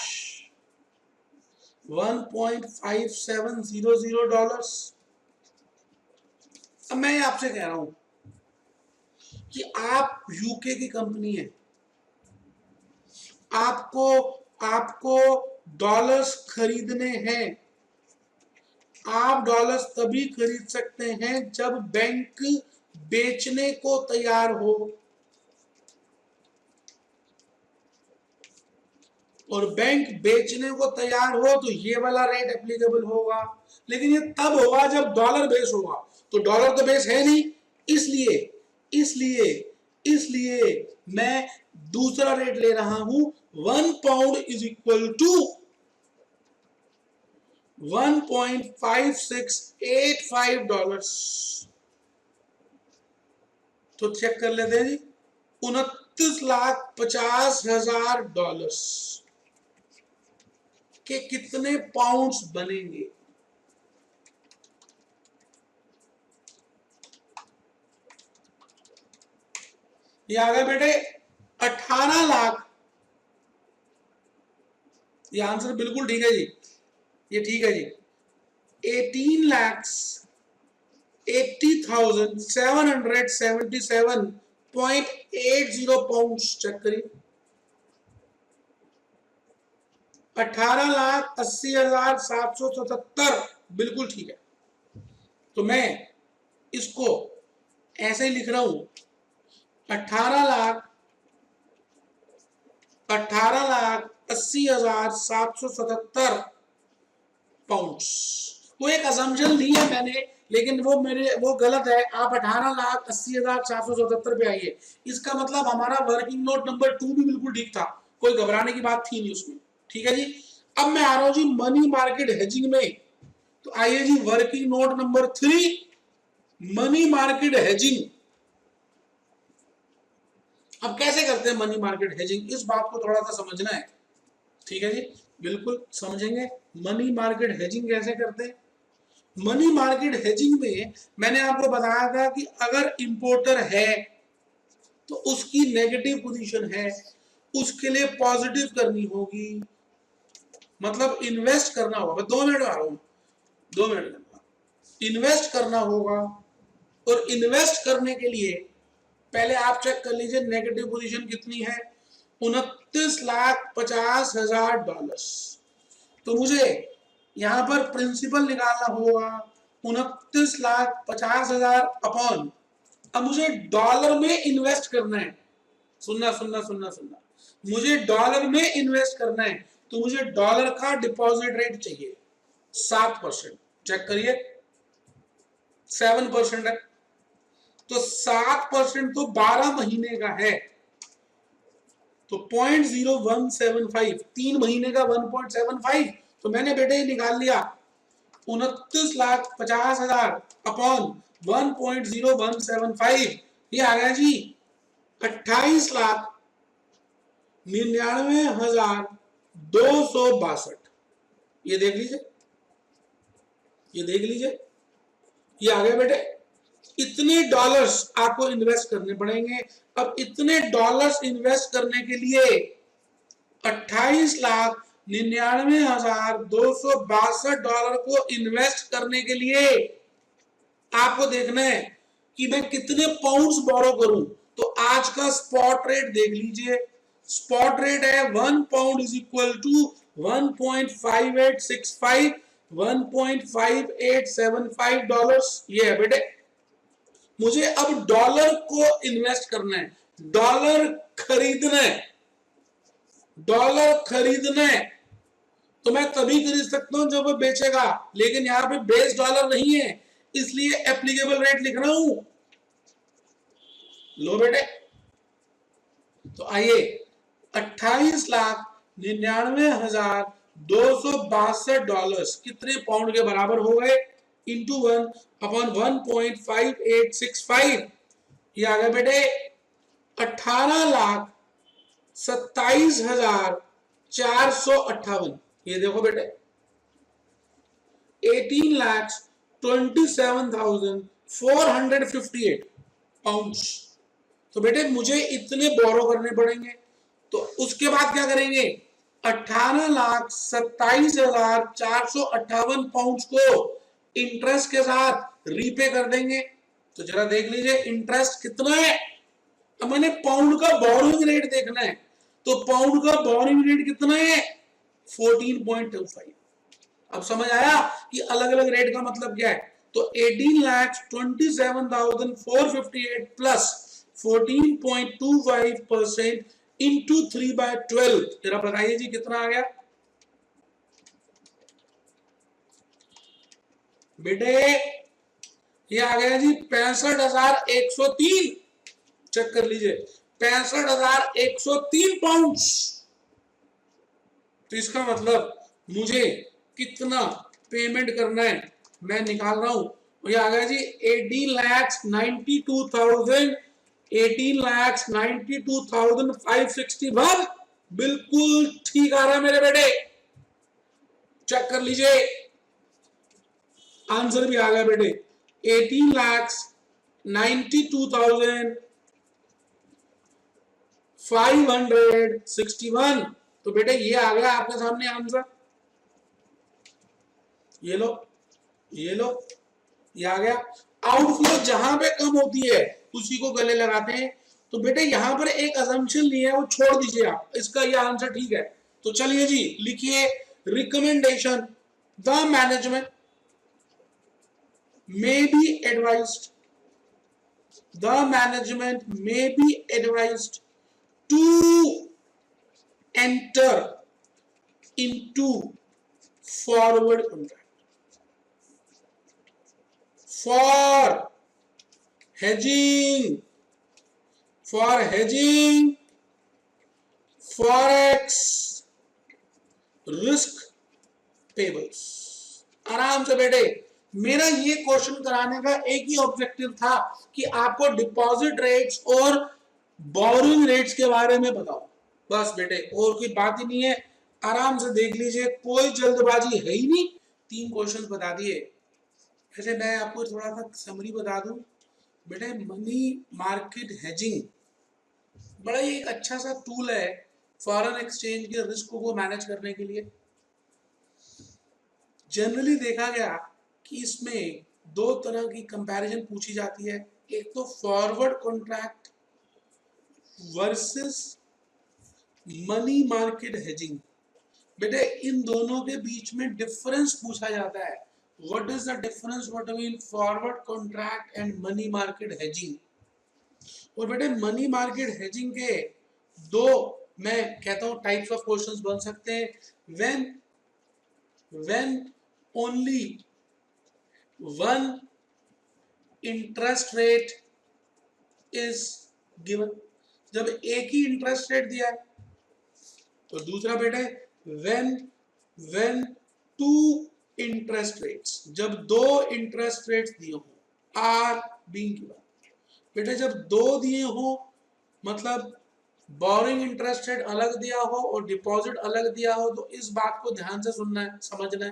1.5700 डॉलर्स। अब मैं आपसे कह रहा हूं कि आप यूके की कंपनी है, आपको आपको डॉलर्स खरीदने हैं। आप डॉलर्स तभी खरीद सकते हैं जब बैंक बेचने को तैयार हो, और बैंक बेचने को तैयार हो तो ये वाला रेट एप्लीकेबल होगा। लेकिन ये तब होगा जब डॉलर बेस होगा, तो डॉलर तो बेस है नहीं, इसलिए इसलिए इसलिए मैं दूसरा रेट ले रहा हूं। 1 pound is equal to 1.5685 dollars. तो चेक कर लेते हैं जी, 29,50,000 डॉलर्स के कितने पाउंड्स बनेंगे? ये आ गए बेटे 18 लाख। ये आंसर बिल्कुल ठीक है जी, ये ठीक है जी। 18 lakhs 18,777.80 पाउंड। चेक करिए, 18,80,777, बिल्कुल ठीक है। तो मैं इसको ऐसे ही लिख रहा हूं, 18,80,777 पाउंड। वो एक असम्पशन दी है मैंने, लेकिन वो गलत है। आप 18,80,777 पे आइए। इसका मतलब हमारा वर्किंग नोट नंबर 2 भी बिल्कुल ठीक था, कोई घबराने की बात थी नहीं उसमें। ठीक है जी। अब मैं आ रहा हूं जी मनी मार्केट हेजिंग में। तो आइए जी working note number 3, money market hedging. अब कैसे करते हैं मनी मार्केट हेजिंग, इस बात को थोड़ा सा समझना है। ठीक है जी, बिल्कुल समझेंगे मनी मार्केट हेजिंग कैसे करते हैं। मनी मार्केट हेजिंग में मैंने आपको बताया था कि अगर इंपोर्टर है तो उसकी नेगेटिव पोजीशन है, उसके लिए पॉजिटिव करनी होगी, मतलब इन्वेस्ट करना होगा। 2 मिनट आ रहा हूं, 2 मिनट। इन्वेस्ट करना होगा, और इन्वेस्ट करने के लिए पहले आप चेक कर लीजिए नेगेटिव पोजीशन कितनी है, 29,50,000 डॉलर। तो मुझे यहां पर प्रिंसिपल निकालना होगा 29,50,000 अपॉन, अब मुझे डॉलर में इन्वेस्ट करना है। सुनना सुनना सुनना सुनना, मुझे डॉलर में इन्वेस्ट करना है, तो मुझे डॉलर का डिपॉजिट रेट चाहिए 7%। चेक करिए 7% है, तो 7% तो 12 महीने का है, तो 0.0175, 3 महीने का 1.75। तो मैंने बेटे निकाल लिया 29,50,000 अपॉन 1.0175, ये आ गया जी 28,99,262। ये देख लीजिए, ये देख लीजिए, ये आ गया बेटे। इतने डॉलर्स आपको इन्वेस्ट करने पड़ेंगे। अब इतने डॉलर्स इन्वेस्ट करने के लिए 28,99,262 डॉलर को इन्वेस्ट करने के लिए आपको देखना है कि मैं कितने पाउंड्स बोरो करूं। तो आज का स्पॉट रेट देख लीजिए, स्पॉट रेट है 1 pound is equal to 1.5865, 1.5875 dollars. ये है बेटे। मुझे अब डॉलर को इन्वेस्ट करना है, डॉलर खरीदना है, डॉलर खरीदना है। तो मैं तभी खरीद सकता हूं जब वो बेचेगा, लेकिन यहां पे बेस डॉलर नहीं है, इसलिए एप्लीकेबल रेट लिख रहा हूं। लो बेटे, तो आइए 28,99,262 डॉलर्स कितने पाउंड के बराबर हो गए, इंटू 1 अपॉन 1.5865। ये आ गया बेटे 18,27,458। ये देखो बेटे 18,27,458 पाउंड। तो बेटे मुझे इतने बोरो करने पड़ेंगे, तो उसके बाद क्या करेंगे, 18,27,458 पाउंड को इंटरेस्ट के साथ रीपे कर देंगे। तो जरा देख लीजिए इंटरेस्ट कितना है। अब मैंने पाउंड का बोरोइंग रेट देखना है, तो पाउंड का बोरोइंग रेट कितना है 14.25। अब समझ आया कि अलग अलग रेट का मतलब क्या है। तो 18,27,458 प्लस 14.25% इंटू 3/12, जरा बताइए जी कितना आ गया बेटे। ये आ गया जी 65,103। चेक कर लीजिए 65,103 पाउंड। तो इसका मतलब मुझे कितना पेमेंट करना है मैं निकाल रहा हूं। ये आ गया जी 18,92,561। बिल्कुल ठीक आ रहा है मेरे बेटे, चेक कर लीजिए, आंसर भी आ गया बेटे 18,92,561। तो बेटे ये आ गया आपके सामने आंसर। ये लो, ये लो, ये आ गया। आउटफ्लो जहां पे कम होती है उसी को गले लगाते हैं। तो बेटे यहां पर एक असम्पशन लिया है वो छोड़ दीजिए आप, इसका ये आंसर ठीक है। तो चलिए जी लिखिए recommendation, the management may be advised, the management may be advised to enter into forward contract for hedging forex risk payables। आराम से बेटे, मेरा ये क्वेश्चन कराने का एक ही ऑब्जेक्टिव था कि आपको डिपॉजिट रेट्स और बोरोइंग रेट्स के बारे में बताओ, बस बेटे, और कोई बात ही नहीं है। आराम से देख लीजिए, कोई जल्दबाजी है ही नहीं, 3 क्वेश्चन बता दिए। वैसे मैं आपको थोड़ा सा समरी बता दूं बेटे, मनी मार्केट हेजिंग बड़ा ही एक अच्छा सा टूल है फॉरेन एक्सचेंज के रिस्क को मैनेज करने के लिए। जनरली देखा गया कि इसमें 2 तरह की कंपैरिजन पूछी जाती है, एक तो forward contract versus money market hedging. बेटे इन दोनों के बीच में डिफरेंस पूछा जाता है, what is the difference between forward contract and money market hedging. और बेटे मनी मार्केट हेजिंग के 2 मैं कहता हूं टाइप्स ऑफ क्वेश्चंस बन सकते हैं। when only one interest rate is given, जब एक ही इंटरेस्ट रेट दिया है। तो दूसरा बेटा when two interest rates, जब 2 इंटरेस्ट रेट्स दिए हो आर बीइंग गिवन। बेटे जब 2 दिए हो मतलब बोरिंग इंटरेस्ट रेट अलग दिया हो और डिपॉजिट अलग दिया हो, तो इस बात को ध्यान से सुनना है, समझना है।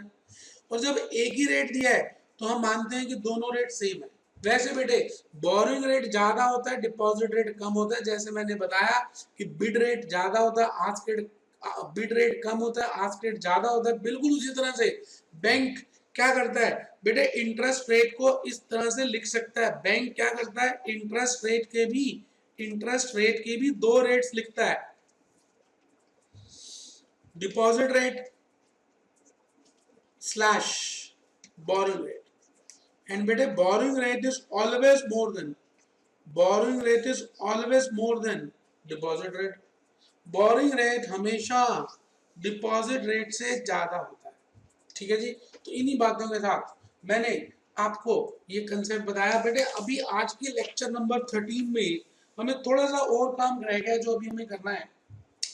और जब एक ही रेट दिया है तो हम मानते हैं कि दोनों रेट सेम है। वैसे बेटे बोरिंग रेट ज्यादा होता है, डिपॉजिट रेट कम होता है। जैसे मैंने बताया कि बिड रेट ज्यादा होता है, आस्क रेट बिड रेट कम होता है, आस्क रेट ज्यादा होता है। बिल्कुल उसी तरह से बैंक क्या करता है बेटे, इंटरेस्ट रेट को इस तरह से लिख सकता है। बैंक क्या करता है, इंटरेस्ट रेट के भी 2 रेट्स लिखता है, deposit rate slash borrowing rate. And बेटे borrowing rate is always more than deposit rate. Borrowing rate हमेशा डिपॉजिट रेट से ज्यादा होता है, ठीक है जी। तो इन्हीं बातों के साथ मैंने आपको ये कंसेप्ट बताया। बेटे अभी आज के लेक्चर नंबर 13 में हमें थोड़ा सा और काम रह गया जो अभी हमें करना है।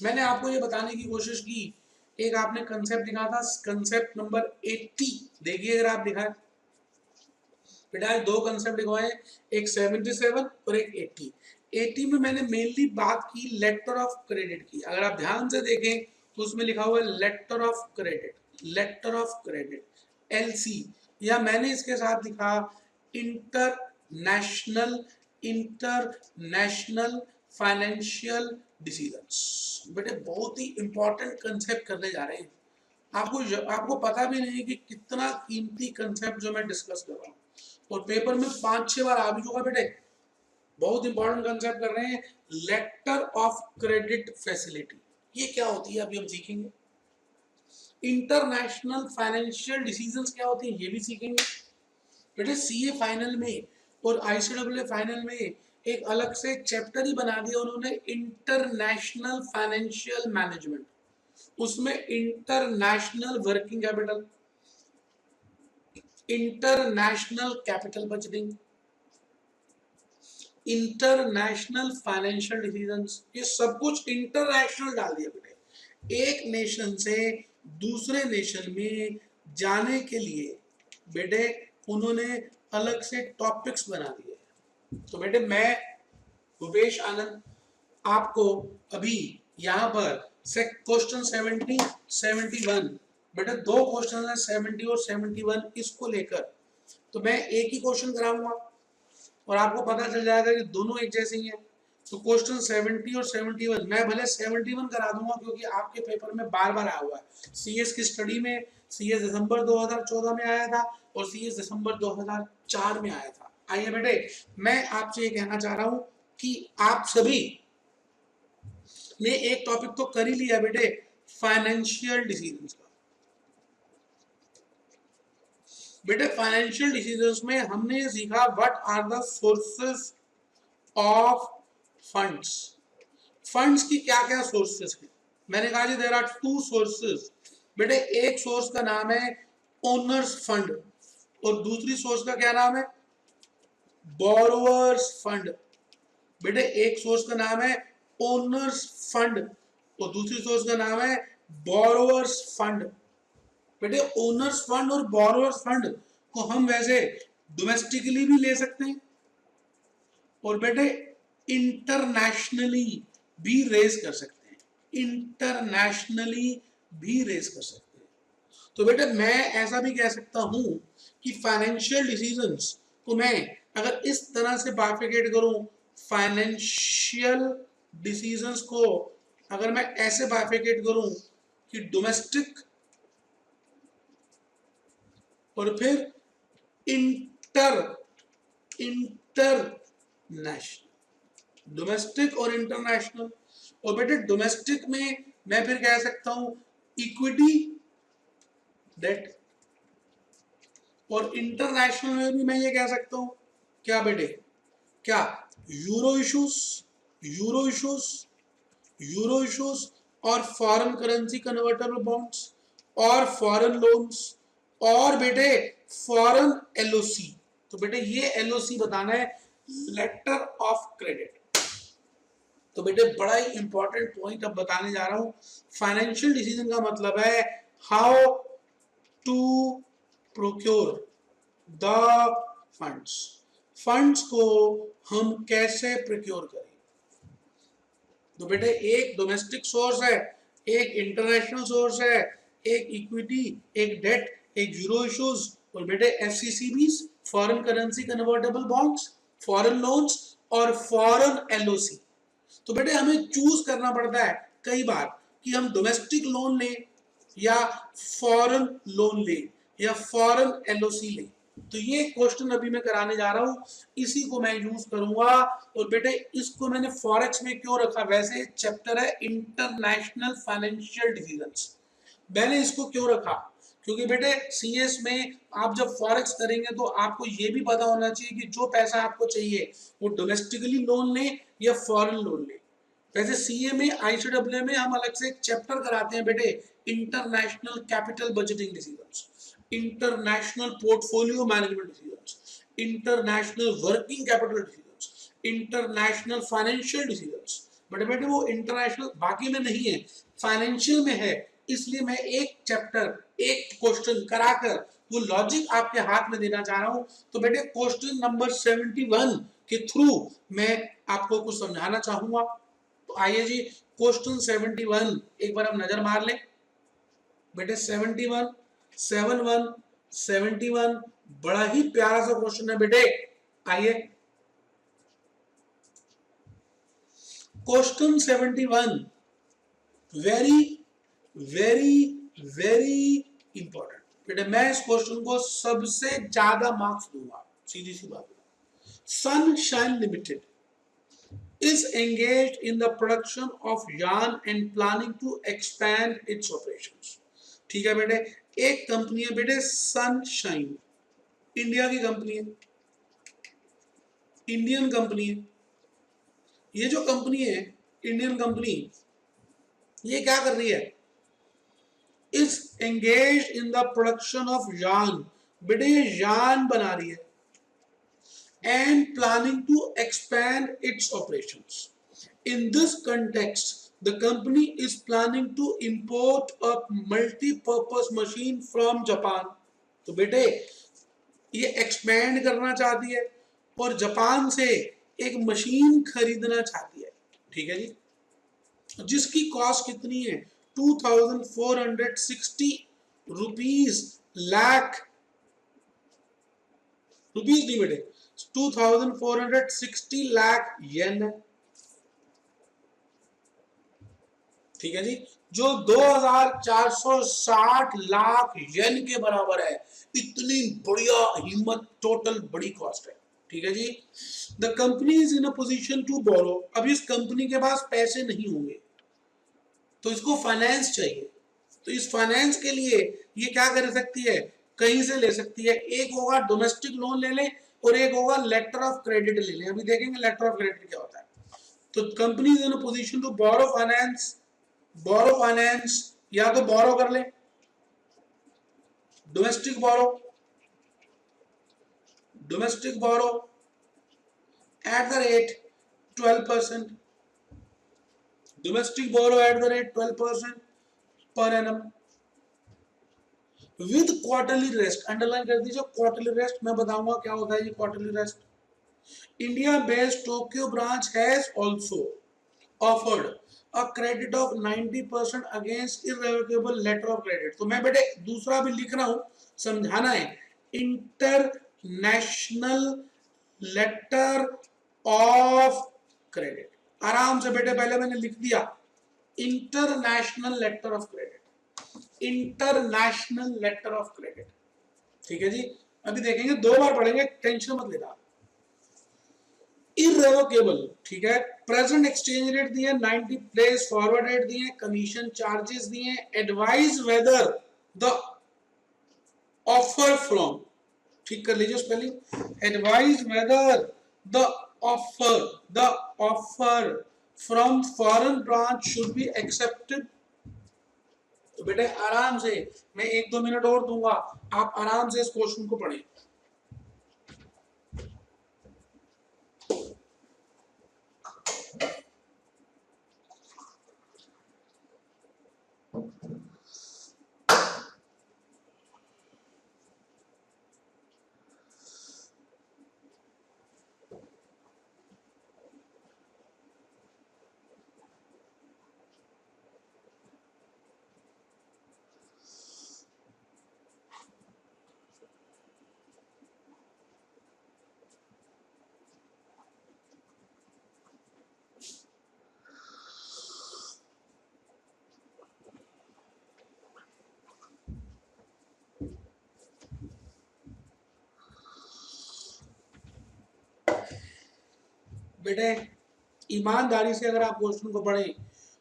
मैंने आपको ये बताने की कोशिश की, एक आपने कंसेप्ट लिखा था कंसेप्ट नंबर 80, देखिए अगर आप लिखा है बेटा 2 कंसेप्ट लिखवाए, एक 77 और एक 80। 80 में मैंने मेनली बात की लेटर ऑफ क्रेडिट की। अगर आप ध्यान से देखें तो उसमें लिखा हुआ है लेटर ऑफ क्रेडिट LC, या मैंने इसके साथ लिखा इंटरनेशनल फाइनेंशियल डिसीजंस। बेटे बहुत ही इंपॉर्टेंट कंसेप्ट करने जा रहे हैं। आपको पता भी नहीं कि कितना कीमती कंसेप्ट जो मैं डिस्कस कर रहा हूँ, और पेपर में 5-6 बार आ भी चुका। बेटे बहुत इंपॉर्टेंट कंसेप्ट कर रहे हैं, लेटर ऑफ क्रेडिट फैसिलिटी। ये क्या होती है अभी हम सीखेंगे। इंटरनेशनल फाइनेंशियल डिसीजंस क्या होती है ये भी सीखेंगे। बेटे सीए फाइनल में और आईसीडब्ल्यूए फाइनल में एक अलग से चैप्टर ही बना दिया उन्होंने, इंटरनेशनल फाइनेंशियल मैनेजमेंट। उसमें international working capital, international capital budgeting, international financial decisions, ये सब कुछ इंटरनेशनल डाल दिया बेटे। एक नेशन से दूसरे नेशन में जाने के लिए बेटे उन्होंने अलग से टॉपिक्स बना दिए। तो बेटे मैं भूपेश आनंद आपको अभी यहाँ पर क्वेश्चन 70 71 बेटे 2 क्वेश्चन है 70 और 71, इसको लेकर तो मैं एक ही क्वेश्चन कराऊंगा और आपको पता चल जाएगा कि दोनों एक जैसे ही हैं। तो क्वेश्चन 70 और 71 मैं भले 71 करा दूंगा क्योंकि आपके पेपर में बार बार आया हुआ है। सीएस की स्टडी में सीएस दिसंबर 2014 में आया था और सीएस दिसंबर 2004 में आया था। आइए बेटे, मैं आपसे ये कहना चाह रहा हूं कि आप सभी ने एक टॉपिक तो कर ही लिया बेटे, फाइनेंशियल डिसीजंस का। बेटे फाइनेंशियल डिसीजंस में हमने ये सीखा what are the sources of funds. Funds की क्या क्या सोर्सेस हैं। मैंने कहा जी देयर आर टू सोर्सेस। बेटे एक सोर्स का नाम है ओनर्स फंड और दूसरी सोर्स का क्या नाम है, बोरोवर्स फंड। बेटे एक सोर्स का नाम है ओनर्स फंड और दूसरी सोर्स का नाम है बोरोवर्स फंड। बेटे ओनर्स फंड और बोरोवर्स फंड को हम वैसे डोमेस्टिकली भी ले सकते हैं और बेटे इंटरनेशनली भी रेज कर सकते हैं, इंटरनेशनली भी रेज कर सकते हैं। तो बेटे मैं ऐसा भी कह सकता हूं कि फाइनेंशियल डिसीजंस को मैं अगर इस तरह से बाइफिकेट करूं, फाइनेंशियल डिसीजंस को अगर मैं ऐसे बाइफिकेट करूं कि डोमेस्टिक और फिर इंटरनेशनल, डोमेस्टिक और इंटरनेशनल। और बेटे डोमेस्टिक में मैं फिर कह सकता हूं इक्विटी डेट और इंटरनेशनल में भी मैं ये कह सकता हूं क्या बेटे, क्या euro issues, euro issues, euro issues और फॉरेन करेंसी कन्वर्टेबल बॉन्ड्स और फॉरेन लोन्स और बेटे फॉरेन एलओसी। तो बेटे ये एलओसी बताना है लेटर ऑफ क्रेडिट। तो बेटे बड़ा ही इंपॉर्टेंट पॉइंट अब बताने जा रहा हूं। फाइनेंशियल डिसीजन का मतलब है how to procure the funds, funds को हम कैसे प्रोक्योर करें। तो बेटे एक डोमेस्टिक सोर्स है, एक इंटरनेशनल सोर्स है, एक इक्विटी, एक डेट, एक यूरो इश्यूज और बेटे FCCBs, foreign currency convertible bonds, foreign loans और फॉरेन एलओसी। तो बेटे हमें चूज करना पड़ता है कई बार कि हम डोमेस्टिक लोन लें या फॉरेन लोन लें या फॉरेन एलओसी लें। तो ये क्वेश्चन अभी मैं कराने जा रहा हूं, इसी को मैं यूज करूंगा। और बेटे इसको मैंने फॉरेक्स में क्यों रखा, वैसे चैप्टर है इंटरनेशनल फाइनेंशियल डिसीजंस, मैंने इसको क्यों रखा क्योंकि बेटे सीएस में आप जब फॉरेक्स करेंगे तो आपको ये भी पता होना चाहिए कि जो पैसा आपको चाहिए वो डोमेस्टिकली लोन ले या फॉरेन लोन ले। वैसे सीए में आईसीडब्ल्यू में हम अलग से एक चैप्टर कराते हैं बेटे, international capital budgeting decisions, international portfolio management decisions, international working capital decisions, international financial decisions. But बेटे वो इंटरनेशनल बाकी में नहीं है, फाइनेंशियल में है। इसलिए मैं एक चैप्टर एक क्वेश्चन कराकर वो लॉजिक आपके हाथ में देना चाह रहा हूं। तो बेटे क्वेश्चन नंबर 71 के थ्रू मैं आपको कुछ समझाना चाहूंगा। तो आइए जी क्वेश्चन 71 एक बार हम नजर मार लें बेटे। 71 71 71 बड़ा ही प्यारा सा क्वेश्चन है बेटे। आइए question 71 very very very important बेटे। मैं इस क्वेश्चन को सबसे ज्यादा मार्क्स दूंगा, सीधी सी बात। Sunshine limited is engaged in the production of yarn and planning to expand its operations। ठीक है बेटे, एक कंपनी है बेटे सनशाइन, इंडिया की कंपनी है, इंडियन कंपनी है। ये जो कंपनी है इंडियन कंपनी, ये क्या कर रही है, is engaged in the production of yarn, बेटे ये yarn बना रही है and planning to expand its operations। In this context, the company is planning to import a multi-purpose machine from Japan। तो बेटे ये expand करना चाहती है और जापान से एक मशीन खरीदना चाहती है। ठीक है जी, जिसकी कॉस्ट कितनी है 2460 रुपीज लाख, रुपीज नहीं बेटे 2460 लाख येन है। ठीक है जी, जो 2460 लाख येन के बराबर है। इतनी बढ़िया हिम्मत, टोटल बड़ी कॉस्ट है। ठीक है जी। The company is in a position to borrow, अब इस कंपनी के पास पैसे नहीं होंगे तो इसको फाइनेंस चाहिए, तो इस फाइनेंस के लिए ये क्या कर सकती है, कहीं से ले सकती है। एक होगा डोमेस्टिक लोन ले लें और एक होगा लेटर ऑफ क्रेडिट ले लें। अभी देखेंगे लेटर ऑफ क्रेडिट क्या होता है। तो company is in a position to borrow finance, या तो बोरो कर ले, domestic borrow at the rate 12%, domestic borrow at the rate 12% per annum with quarterly rest. Underline कर दीजिए क्वार्टरली रेस्ट, मैं बताऊंगा क्या होता है ये quarterly rest. India based Tokyo branch has also offered a credit of 90% against irrevocable letter of credit. तो मैं बेटे दूसरा भी लिख रहा हूं, समझाना है। इंटरनेशनल लेटर ऑफ क्रेडिट, आराम से बेटे पहले मैंने लिख दिया international letter of credit, international letter of credit. ठीक है जी, अभी देखेंगे, दो बार पढ़ेंगे, टेंशन मत लेना। इररिवोकेबल, ठीक है, प्रेजेंट एक्सचेंज रेट दिए 90, प्लेस फॉरवर्ड रेट दिए, कमीशन चार्जेस दिए, advise whether the offer from, ठीक कर लीजिए spelling, advise whether the offer from foreign branch should be accepted. तो बेटे आराम से, मैं 1-2 मिनट और दूंगा, आप आराम से इस क्वेश्चन को पढ़ें। बेटे ईमानदारी से अगर आप क्वेश्चन को पढ़ें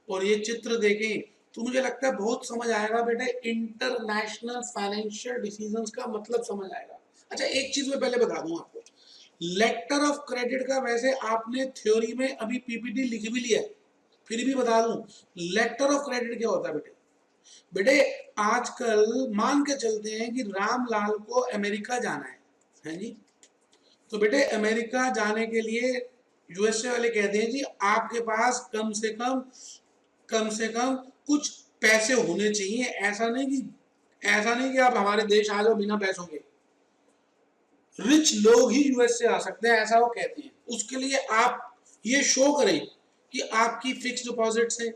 और ये चित्र देखें तो मुझे लगता है बहुत समझ आएगा बेटे, इंटरनेशनल फाइनेंशियल डिसीजंस का मतलब समझ आएगा। अच्छा एक चीज मैं पहले बता दूं आपको, लेटर ऑफ क्रेडिट का वैसे आपने थ्योरी में अभी पीपीटी लिख भी लिया है, फिर भी बता दूं लेटर ऑफ क्रेडिट क्या होता है बेटे। बेटे आजकल मान के चलते हैं कि रामलाल को अमेरिका जाना है जी, तो बेटे अमेरिका जाने के लिए यूएसए वाले कहते हैं जी आपके पास कम से कम कुछ पैसे होने चाहिए, ऐसा नहीं कि आप हमारे देश आ जाओ बिना पैसों के, रिच लोग ही यूएस से आ सकते हैं, ऐसा वो कहते हैं। उसके लिए आप ये शो करें कि आपकी फिक्स डिपॉजिट्स है,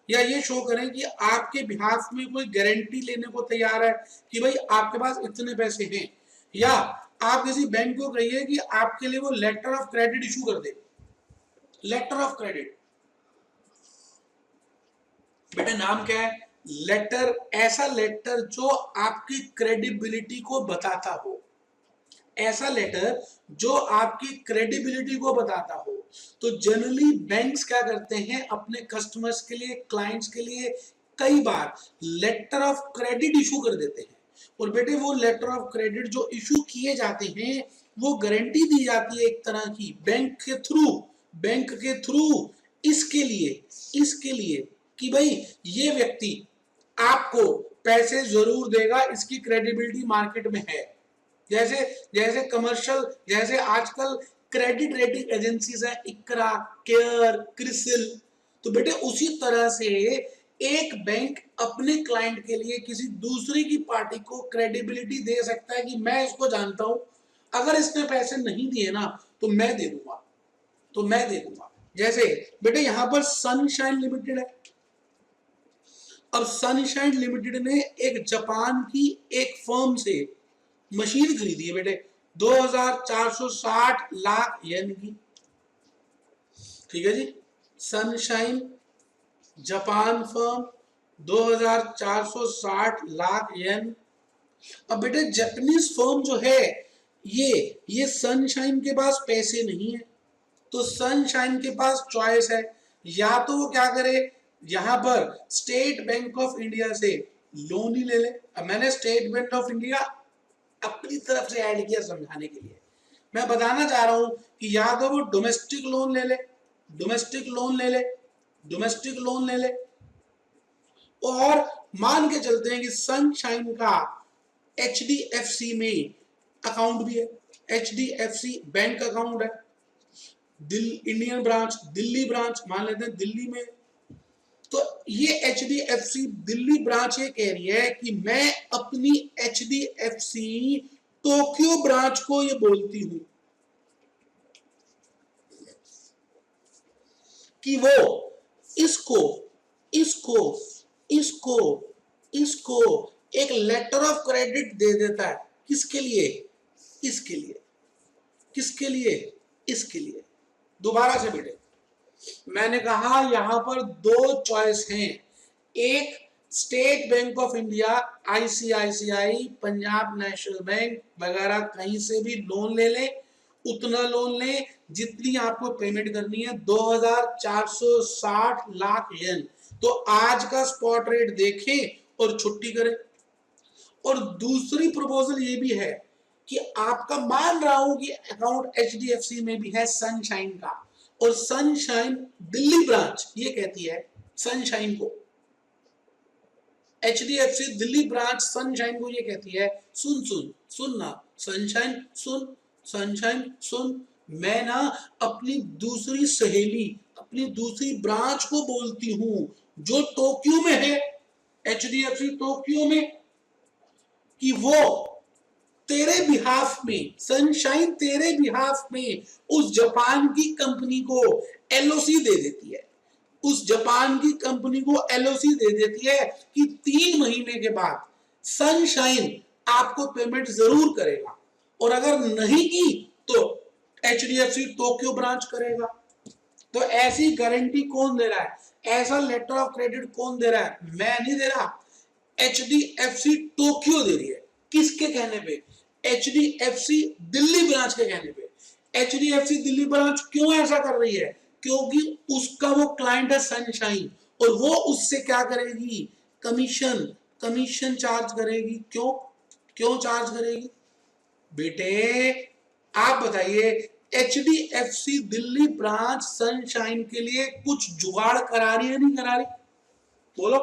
या ये शो करें कि आपके बिहाफ में कोई गारंटी लेने को तैयार है कि भाई आपके पास इतने पैसे हैं, या आप किसी बैंक को कहिए कि आपके लिए वो लेटर ऑफ क्रेडिट इशू कर दे। लेटर ऑफ क्रेडिट बेटा नाम क्या है, लेटर, ऐसा लेटर जो आपकी क्रेडिबिलिटी को बताता हो, ऐसा लेटर जो आपकी क्रेडिबिलिटी को बताता हो। तो जनरली बैंक्स क्या करते हैं अपने कस्टमर्स के लिए, क्लाइंट्स के लिए कई बार लेटर ऑफ क्रेडिट इशू कर देते हैं, और बेटे वो लेटर ऑफ क्रेडिट जो इशू किए जाते हैं वो गारंटी दी जाती है एक तरह की बैंक के थ्रू इसके लिए कि भाई ये व्यक्ति आपको पैसे जरूर देगा, इसकी क्रेडिबिलिटी मार्केट में है। जैसे कमर्शियल, जैसे आजकल क्रेडिट रेटिंग एजेंसीज है, इकरा, केयर, क्रिसिल, तो बेटे उसी तरह से एक बैंक अपने क्लाइंट के लिए किसी दूसरी की पार्टी को क्रेडिबिलिटी दे सकता है कि मैं इसको जानता हूं, अगर इसने पैसे नहीं दिए ना तो मैं दे दूंगा। जैसे बेटे यहां पर सनशाइन लिमिटेड है, अब सनशाइन लिमिटेड ने एक जापान की एक फर्म से मशीन खरीदी है बेटे 2460 लाख येन की, ठीक है जी, सनशाइन जापान फर्म 2460 लाख येन। अब बेटे जापानीज फर्म जो है ये सनशाइन के पास पैसे नहीं है, तो सनशाइन के पास चॉइस है, या तो वो क्या करे, यहां पर स्टेट बैंक ऑफ इंडिया से लोन ही ले ले। अब मैंने स्टेट बैंक ऑफ इंडिया अपनी तरफ से ऐड किया समझाने के लिए, मैं बताना चाह रहा हूं कि या तो वो डोमेस्टिक लोन ले ले, डोमेस्टिक लोन ले ले, डोमेस्टिक लोन ले ले, और मान के चलते हैं कि सनशाइन का HDFC में अकाउंट भी है, HDFC बैंक अकाउंट है, इंडियन ब्रांच, दिल्ली ब्रांच मान लेते हैं दिल्ली में। तो ये HDFC दिल्ली ब्रांच ये कह रही है कि मैं अपनी HDFC टोक्यो ब्रांच को ये बोलती हूं कि वो इसको इसको इसको इसको एक लेटर ऑफ क्रेडिट दे देता है। किसके लिए? इसके लिए। किसके लिए? इसके लिए। दोबारा से बेटे, मैंने कहा यहां पर दो चॉइस हैं, एक state bank of India, ICICI, Punjab national bank वगैरह कहीं से भी लोन ले ले, उतना लोन ले जितनी आपको पेमेंट करनी है, 2460 लाख येन, तो आज का स्पॉट रेट देखें और छुट्टी करें। और दूसरी प्रपोजल ये भी है कि आपका मान रहा हूं कि अकाउंट HDFC में भी है सनशाइन का, और सनशाइन दिल्ली ब्रांच ये कहती है सनशाइन को, HDFC दिल्ली ब्रांच सनशाइन को ये कहती है सुन सुन सुनना सनशाइन, सुन सनशाइन सुन, मैं ना अपनी दूसरी सहेली, अपनी दूसरी ब्रांच को बोलती हूं जो टोक्यो में है, HDFC टोक्यो में, कि वो तेरे बिहाफ में, सनशाइन तेरे बिहाफ में उस जापान की कंपनी को LOC दे देती है, उस जापान की कंपनी को LOC दे देती है कि 3 महीने के बाद सनशाइन आपको पेमेंट जरूर करेगा, और अगर नहीं की तो HDFC टोक्यो ब्रांच करेगा। तो ऐसी गारंटी कौन दे रहा है, ऐसा लेटर ऑफ क्रेडिट कौन दे रहा है? मैं नहीं दे रहा, HDFC टोक्यो दे रही है। किसके कहने पे? HDFC दिल्ली ब्रांच के कहने पे। HDFC दिल्ली ब्रांच क्यों ऐसा कर रही है? क्योंकि उसका वो क्लाइंट है सनशाइन, और वो उससे क्या करेगी? कमीशन चार्ज करेगी। क्यों क्यों चार्ज करेगी बेटे? आप बताइए, HDFC दिल्ली ब्रांच सनशाइन के लिए कुछ जुगाड़ करा रही है नहीं करा रही? बोलो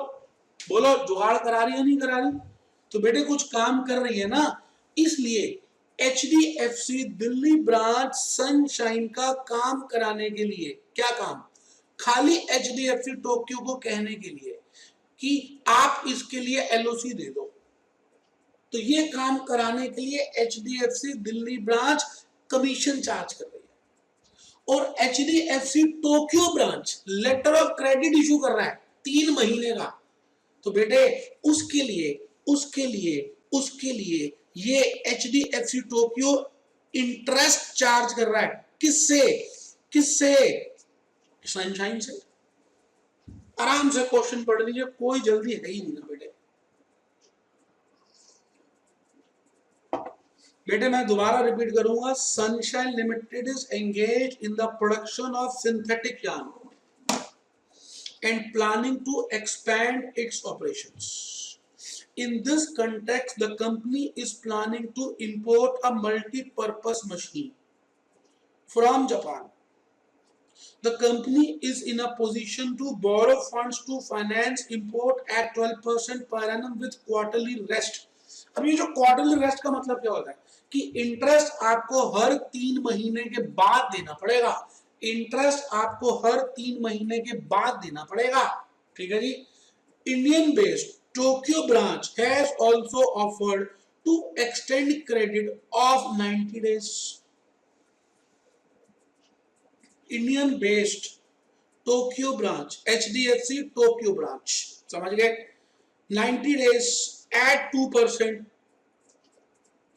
बोलो, जुगाड़ करा रही है नहीं करा रही? तो बेटे कुछ काम कर रही है ना, इसलिए HDFC दिल्ली ब्रांच सनशाइन का काम कराने के लिए, क्या काम? खाली HDFC टोक्यो को कहने के लिए कि आप इसके लिए LOC दे दो, तो ये काम कराने के लिए HDFC Delhi branch commission charge कर रही है, और HDFC Tokyo branch letter of credit issue कर रहा है 3 महीने का। तो बेटे उसके लिए ये HDFC टोक्यो इंटरेस्ट चार्ज कर रहा है। किससे? सनशाइन से। आराम से क्वेश्चन पढ़ लीजिए, कोई जल्दी है ही नहीं ना बेटे। बेटे मैं दोबारा रिपीट करूंगा, sunshine limited is engage in the production of synthetic yarn and planning to expand its operations. In this context, the company is planning to import a multi-purpose machine from Japan. The company is in a position to borrow funds to finance import at 12% per annum with quarterly rest. अब ये जो quarterly rest का मतलब क्या होता है कि interest आपको हर 3 महीने के बाद देना पड़ेगा, इंटरेस्ट आपको हर 3 महीने के बाद देना पड़ेगा। ठीक है जी। Indian based Tokyo branch has also offered to extend credit of 90 days. Indian based Tokyo branch, HDFC Tokyo branch, समझ गए? 90 days at 2%।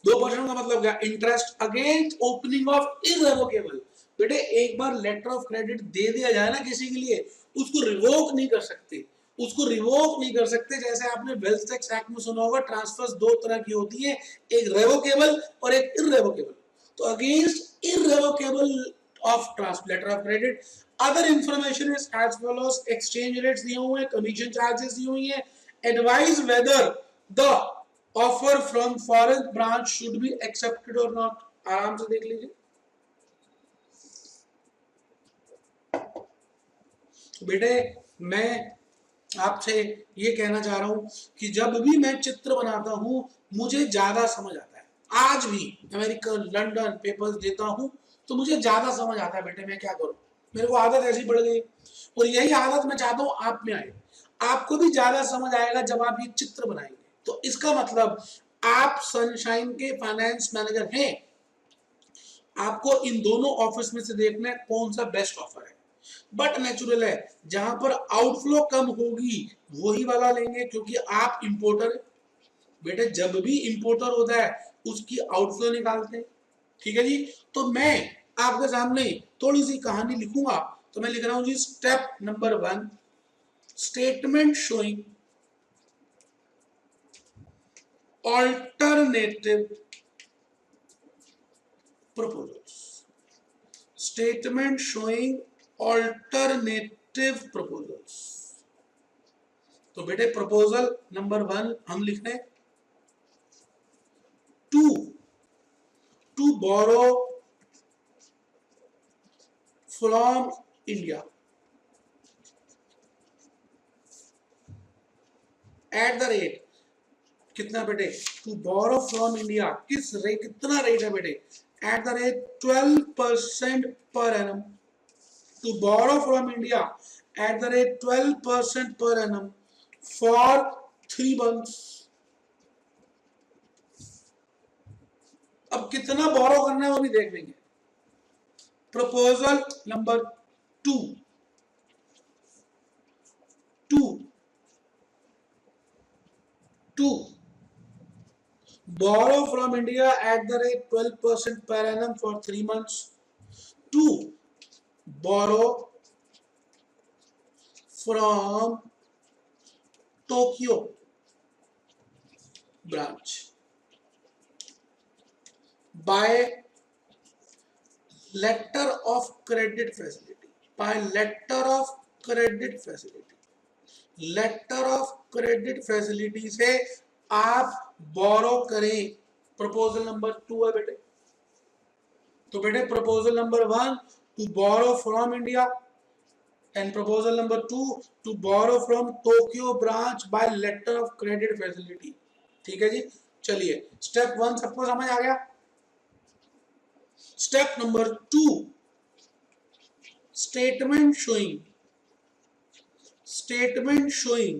2% का मतलब क्या? Interest against opening of irrevocable. बेटे एक बार लेटर ऑफ क्रेडिट दे दिया जाए ना किसी के लिए, उसको रिवोक नहीं कर सकते, उसको रिवोक नहीं कर सकते। जैसे आपने वेल्थ टैक्स एक्ट में सुना होगा, ट्रांसफर्स दो तरह की होती है, एक रेवोकेबल और एक इररेवोकेबल। तो against irrevocable of letter of credit other information is as follows, exchange rates दिए हुए हैं, कमीशन चार्जेस दी हुई है, advise whether the offer from foreign branch should be accepted और नॉट। आराम से देख लीजिए। बेटे मैं आपसे ये कहना चाह रहा हूं कि जब भी मैं चित्र बनाता हूं मुझे ज्यादा समझ आता है। आज भी अमेरिकन लंदन पेपर्स देता हूं तो मुझे ज्यादा समझ आता है। बेटे मैं क्या करूं, मेरे को आदत ऐसी पड़ गई, और यही आदत मैं चाहता हूं आप में आए। आपको भी ज्यादा समझ आएगा जब आप ये चित्र बनाएंगे। तो इसका मतलब आप सनशाइन के फाइनेंस मैनेजर हैं। आपको इन दोनों ऑफिस में से देखना है कौन सा बेस्ट ऑफर है। बट नेचुरल है, जहां पर आउटफ्लो कम होगी वही वाला लेंगे, क्योंकि आप इंपोर्टर है। बेटे जब भी इंपोर्टर होता है उसकी आउटफ्लो निकालते हैं। ठीक है जी। तो मैं आपके सामने थोड़ी सी कहानी लिखूंगा। तो मैं लिख रहा हूं जी, step number 1, statement showing alternative proposals. Statement showing alternative proposals. तो बेटे प्रपोजल नंबर 1 हम लिख रहे हैं, to borrow from India at the rate, कितना बेटे, टू बोरो फ्रॉम इंडिया किस रेट, कितना रेट है बेटे, at the rate 12% per annum. To borrow from India at the rate 12% per annum for 3 months। अब कितना बोरो करना है वो भी देख लेंगे। Proposal number 2, to borrow from India at the rate 12% per annum for 3 months, to borrow from Tokyo branch by letter of credit facility, by letter of credit facility, letter of credit facility से आप बोरो करें। Proposal number 2 है बेटे। तो बेटे proposal number 1 to borrow from India, and proposal number 2 to borrow from Tokyo branch by letter of credit facility. ठीक है जी। चलिए स्टेप 1 सबको समझ आ गया। Step number 2, statement showing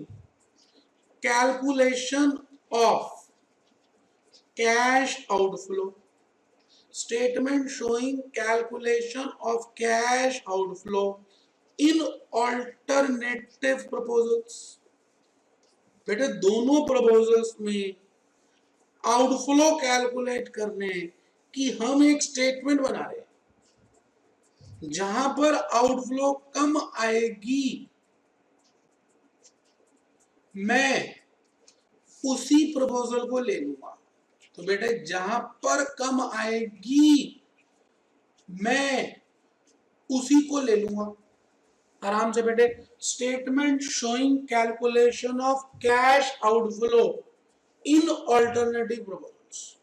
calculation of cash outflow, statement showing calculation of cash outflow in alternative proposals। बेटे दोनों proposals में outflow calculate करने की हम एक स्टेटमेंट बना रहे हैं। जहां पर आउटफ्लो कम आएगी मैं उसी प्रपोजल को ले लूंगा। तो बेटे जहां पर कम आएगी मैं उसी को ले लूंगा। आराम से बेटे, statement showing calculation of cash outflow in alternative proposals.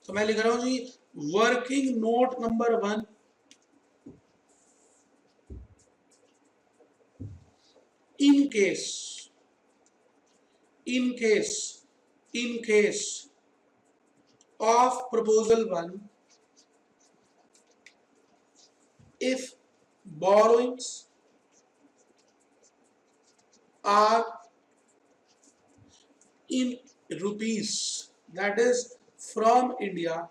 तो मैं लिख रहा हूं जी, working note number 1, in case of proposal 1, if borrowings are in rupees, that is from India,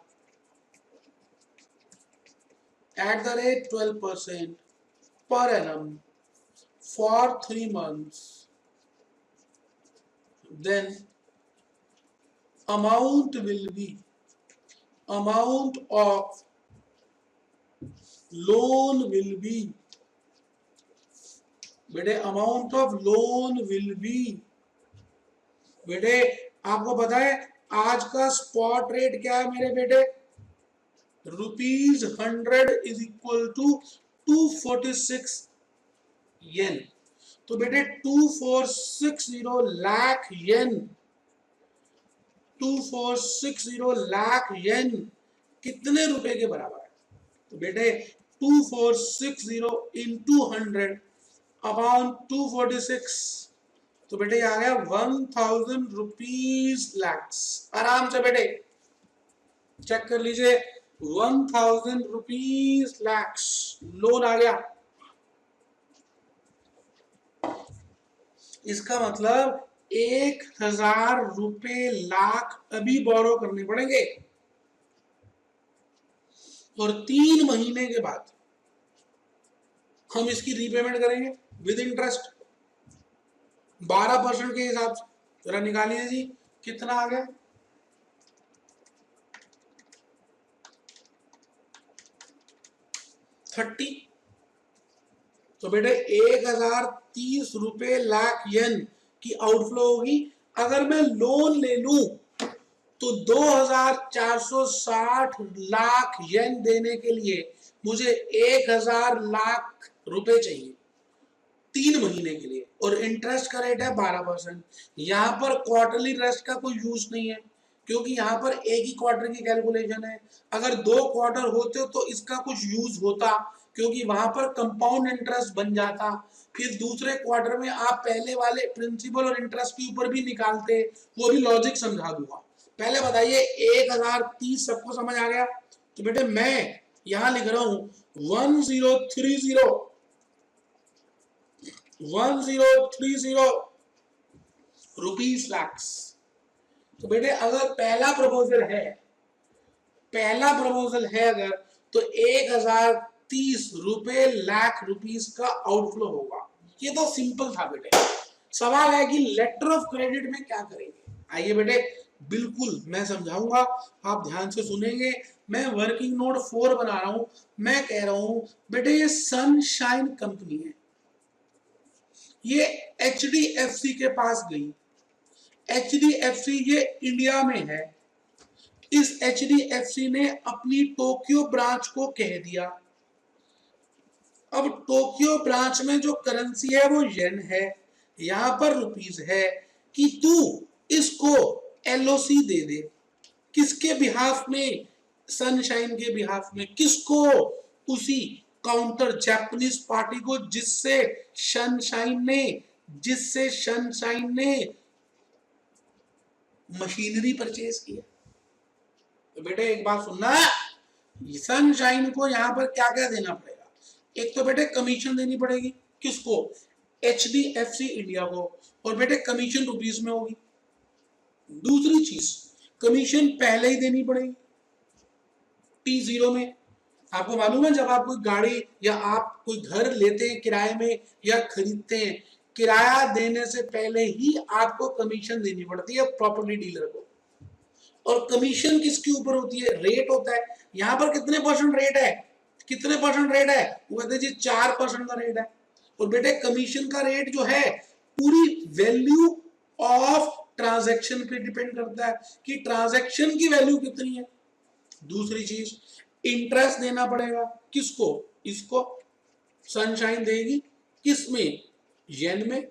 at the rate 12% per annum for 3 months, then amount of loan will be बेटे amount of loan will be, बेटे आपको पता है आज का spot rate क्या है मेरे बेटे, ₹100 इज इक्वल टू 246 येन। तो बेटे 2460 लाख येन, 2460 लाख येन कितने रुपए के बराबर है? तो बेटे 2460 इंटू 100 अपॉन 246, तो बेटे आ गया 1000 रुपीज लैक्स। आराम से बेटे चेक कर लीजिए, 1000 रुपीज लैक्स लोन आ गया। इसका मतलब 1000 रुपए लाख अभी बोरो करने पड़ेंगे और 3 महीने के बाद हम इसकी रीपेमेंट करेंगे विद इंटरेस्ट 12% के हिसाब से। जरा निकालिए जी कितना आ गया, $30। तो बेटे 1030 रुपए लाख येन की आउटफ्लो होगी। अगर मैं लोन ले लूं तो 2460 लाख येन देने के लिए मुझे 1000 लाख रुपए चाहिए 3 महीने के लिए, और इंटरेस्ट का रेट है 12%। यहां पर क्वार्टरली रेस्ट का कोई यूज नहीं है क्योंकि यहां पर एक ही क्वार्टर की कैलकुलेशन है। अगर 2 क्वार्टर होते तो इसका कुछ यूज होता क्योंकि वहां पर कंपाउंड इंटरेस्ट बन जाता, फिर दूसरे क्वार्टर में आप पहले वाले प्रिंसिपल और इंटरेस्ट के ऊपर भी निकालते, वो भी लॉजिक समझा दूंगा। पहले बताइए 1030 सबको समझ आ गया? तो बेटे मैं यहां लिख रहा हूं 1030 रुपीज लैक्स। तो बेटे अगर पहला प्रपोजल है अगर तो 1030 रुपए लाख रुपीज का आउटफ्लो होगा। ये तो सिंपल था बेटे। सवाल है कि लेटर ऑफ क्रेडिट में क्या करेंगे। आइए बेटे बिल्कुल मैं समझाऊंगा, आप ध्यान से सुनेंगे। मैं वर्किंग नोट 4 बना रहा हूं। मैं कह रहा हूं बेटे ये सनशाइन कंपनी है, ये HDFC के पास गई। HDFC ये इंडिया में है। इस HDFC ने अपनी टोक्यो ब्रांच को कह दिया, अब टोक्यो ब्रांच में जो करेंसी है वो येन है, यहां पर रुपीज है, कि तू इसको LOC दे दे। किसके बिहाफ में? सनशाइन के बिहाफ में। किसको? उसी काउंटर जापानीज पार्टी को जिससे सनशाइन ने मशीनरी परचेज किया। तो बेटे एक बात सुनना, सनशाइन को यहां पर क्या क्या देना पड़ेगा? एक तो बेटे कमीशन देनी पड़ेगी। किसको? HDFC इंडिया को, और बेटे कमीशन रुपीज में होगी। दूसरी चीज कमीशन पहले ही देनी पड़ेगी T0 में। आपको मालूम है जब आप कोई गाड़ी या आप कोई घर लेते हैं किराए में या खरीदते हैं, किराया देने से पहले ही आपको कमीशन देनी पड़ती है प्रॉपर्टी डीलर को। और कमीशन किसके ऊपर होती है? रेट होता है। यहां पर कितने परसेंट रेट है? वो कहते हैं जी 4% का रेट है। और बेटे कमीशन का रेट जो है पूरी वैल्यू ऑफ ट्रांजैक्शन पे डिपेंड करता है कि ट्रांजैक्शन की वैल्यू कितनी है। दूसरी चीज इंटरेस्ट देना पड़ेगा। किसको? इसको सनशाइन देगी। किसमें? येन में।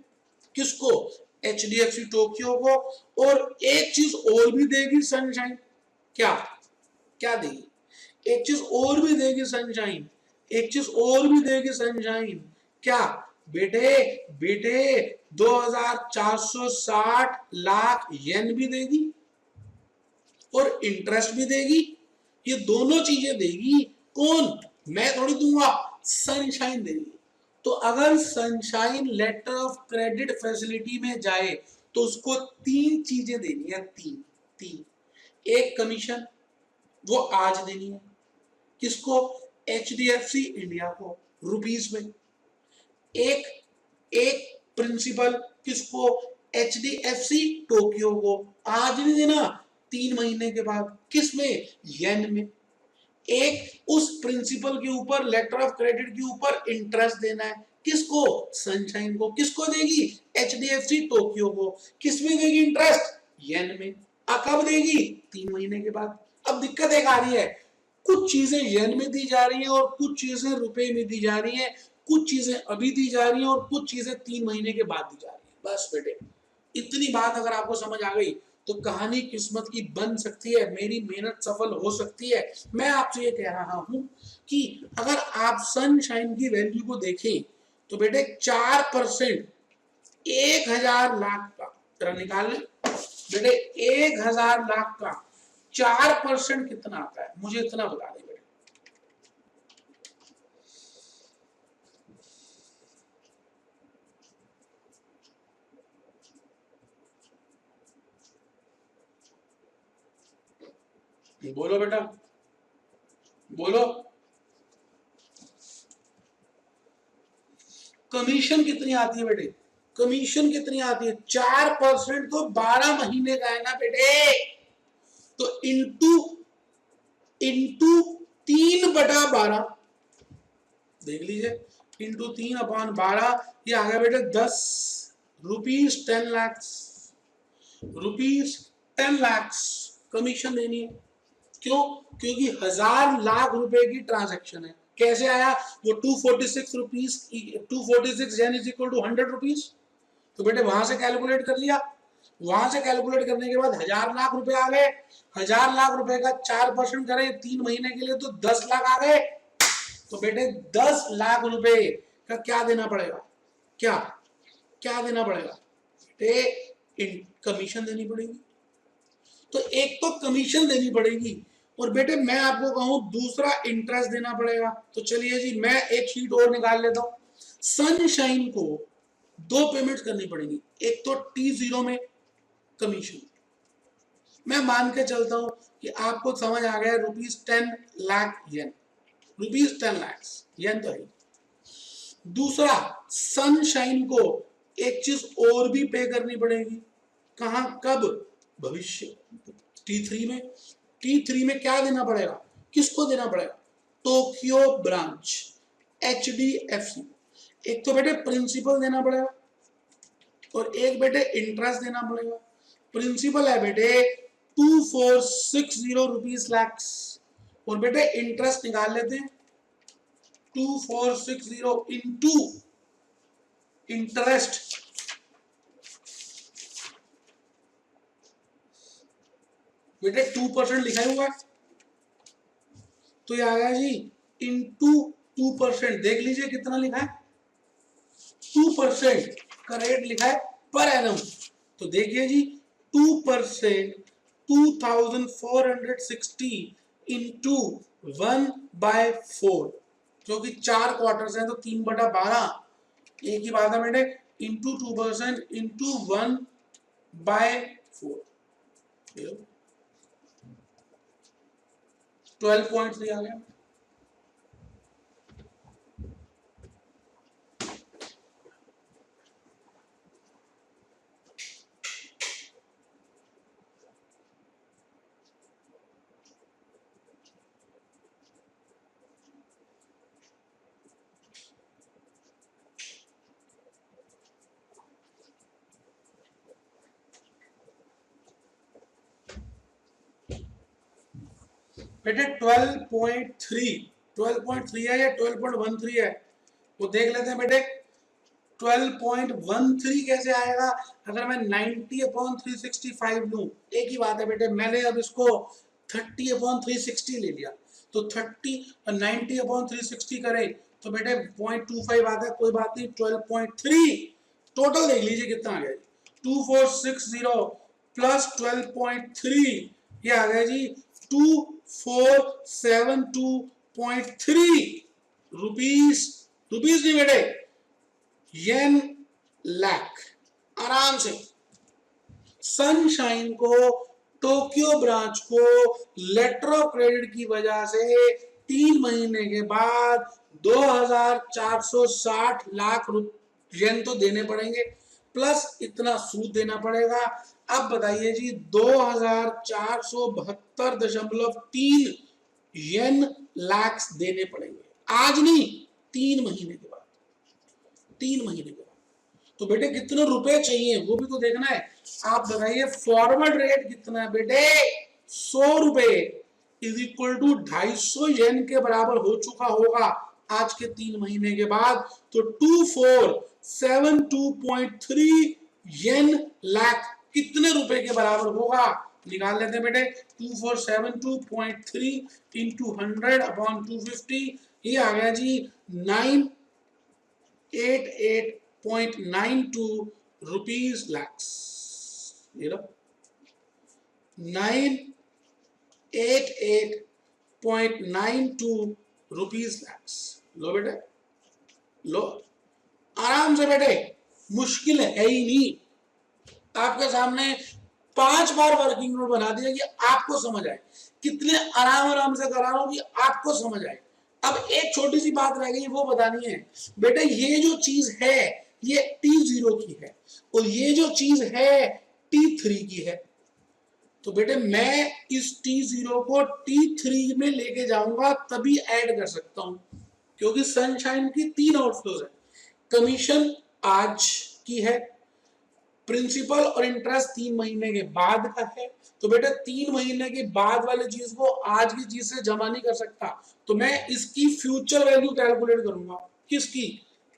किसको? HDFC टोक्यो को। और एक चीज और भी देगी सनशाइन। क्या देगी? एक चीज और भी देगी सनशाइन। क्या? बेटे 2460 लाख येन भी देगी और इंटरेस्ट भी देगी। ये दोनों चीजें देगी। कौन? मैं थोड़ी दूंगा, सनशाइन देगी। तो अगर Sunshine letter of credit facility में जाए तो उसको 3 चीजें देनी है। तीन। एक कमीशन, वो आज देनी है। किसको? HDFC इंडिया को रुपीस में। एक प्रिंसिपल, किसको? HDFC टोक्यो को। आज नहीं देना, 3 महीने के बाद। किस में? येन में। एक उस प्रिंसिपल के ऊपर, लेटर ऑफ क्रेडिट के ऊपर इंटरेस्ट देना है। किसको? सनशाइन को। किसको देगी? एचडीएफसी टोक्यो को। किसमें देगी इंटरेस्ट? येन में। कब देगी? 3 महीने के बाद। अब दिक्कत एक आ रही है, कुछ चीजें येन में दी जा रही हैं और कुछ चीजें रुपए में दी जा रही हैं, कुछ चीजें अभी दी जा रही हैं और कुछ चीजें 3 महीने के बाद दी जा रही है। बस बेटे, इतनी बात अगर आपको समझ आ गई तो कहानी किस्मत की बन सकती है, मेरी मेहनत सफल हो सकती है। मैं आपसे ये कह रहा हूं कि अगर आप सनशाइन की वैल्यू को देखें तो बेटे 4% 1000 लाख का, जरा निकाल लें बेटे, 1000 लाख का 4% कितना आता है? मुझे इतना बता दें बेटे। बोलो बेटा, बोलो। कमीशन कितनी आती है बेटे? कमीशन कितनी आती है? 4% तो 12 महीने का है ना बेटे, तो इंटू 3/12 देख लीजिए, इंटू 3/12, ये आ गया बेटे 10 rupees 10 lakh, rupees 10 lakh commission देनी है। क्यों? क्योंकि 1000 लाख रुपए की ट्रांजैक्शन है। कैसे आया? वो 246 rupees, 246 yen is equal to 100 rupees. तो बेटे वहां से कैलकुलेट कर लिया, वहां से कैलकुलेट करने के बाद 1000 लाख रुपए आ गए। 1000 लाख रुपए का 4% करें 3 महीने के लिए तो 10 लाख आ गए। तो बेटे 10 लाख रुपए का क्या देना पड़ेगा? क्या क्या देना पड़ेगा बेटे? कमीशन देनी पड़ेगी। तो एक तो कमीशन देनी पड़ेगी और बेटे मैं आपको कहूं दूसरा इंटरेस्ट देना पड़ेगा। तो चलिए जी, मैं एक शीट और निकाल लेता हूं। सनशाइन को 2 पेमेंट करनी पड़ेगी। एक तो T0 में कमीशन, मैं मान के चलता हूं कि आपको समझ आ गया, ₹10 लाख येन, ₹10 लाख येन तो है। दूसरा, सनशाइन को एक चीज और भी पे करनी पड़ेगी। कहां? कब? भविष्य। T3 में क्या देना पड़ेगा? किसको देना पड़ेगा? Tokyo branch, HDFC। एक तो बेटे प्रिंसिपल देना पड़ेगा और एक बेटे इंटरेस्ट देना पड़ेगा। प्रिंसिपल है बेटे 2460 रुपीज लाख और बेटे इंटरेस्ट निकाल लेते हैं 2460 इंटू इंटरेस्ट, बेटे 2% लिखा हुआ है तो ये आ गया जी इंटू 2%। देख लीजिए कितना लिखा है, 2% का रेट लिखा है पर एनम। तो देखिए जी 2% 2460 इंटू 1/4, जो कि 4 क्वार्टर्स हैं तो 3/12 एक ही बात है बेटे, इंटू 2% इंटू 1/4, 12.3 आ गया। बेटे 12.3 है या 12.13 है, वो देख लेते हैं बेटे। 12.13 कैसे आएगा? अगर मैं 90/365 लूं, एक ही बात है बेटे, मैंने अब इसको 30/360 ले लिया तो 30 और 90/360 करें तो बेटे 0.25 आता है। कोई बात नहीं, 12.3 टोटल देख लीजिए कितना आ गया जी, 2460 प्लस 12.3, ये आ गया जी 2472.3 रुपीज। रुपीज नहीं बेटे, येन लाख। आराम से सनशाइन को, टोक्यो ब्रांच को लेटर ऑफ क्रेडिट की वजह से 3 महीने के बाद 2460 लाख येन तो देने पड़ेंगे, प्लस इतना सूद देना पड़ेगा। अब बताइए जी 2472.3 येन लैक्स देने पड़ेंगे, आज नहीं 3 महीने के बाद, 3 महीने के बाद। तो बेटे कितने रुपए चाहिए वो भी तो देखना है। आप बताइए फॉरवर्ड रेट कितना है बेटे, 100 रुपए इज इक्वल टू 250 येन के बराबर हो चुका होगा आज के 3 महीने के बाद। तो 2472.3 येन लाख कितने रुपए के बराबर होगा, निकाल लेते हैं बेटे। 2472.3 इंटू 100 अपॉन 250, ये आ गया जी 988.92 रुपीज लैक्स। ये लो 988.92 रुपीज लैक्स। लो बेटे लो, आराम से बेटे, मुश्किल है ही नहीं। आपके सामने 5 बार वर्किंग नोट बना दिया कि आपको समझ आए, कितने आराम से करा रहा हूं कि आपको समझ आए। अब एक छोटी सी बात रह गई वो बतानी है बेटे, ये जो चीज है ये T0 की है और ये जो चीज है T3 की है। तो बेटे मैं इस T0 को T3 में लेके जाऊंगा तभी ऐड कर सकता हूं, क्योंकि सनशाइन की 3 आउटफ्लोज है। कमीशन आज की है, प्रिंसिपल और इंटरेस्ट 3 महीने के बाद का है। तो बेटा 3 महीने के बाद वाली चीज को आज की चीज से जमा नहीं कर सकता, तो मैं इसकी फ्यूचर वैल्यू कैलकुलेट करूंगा। किसकी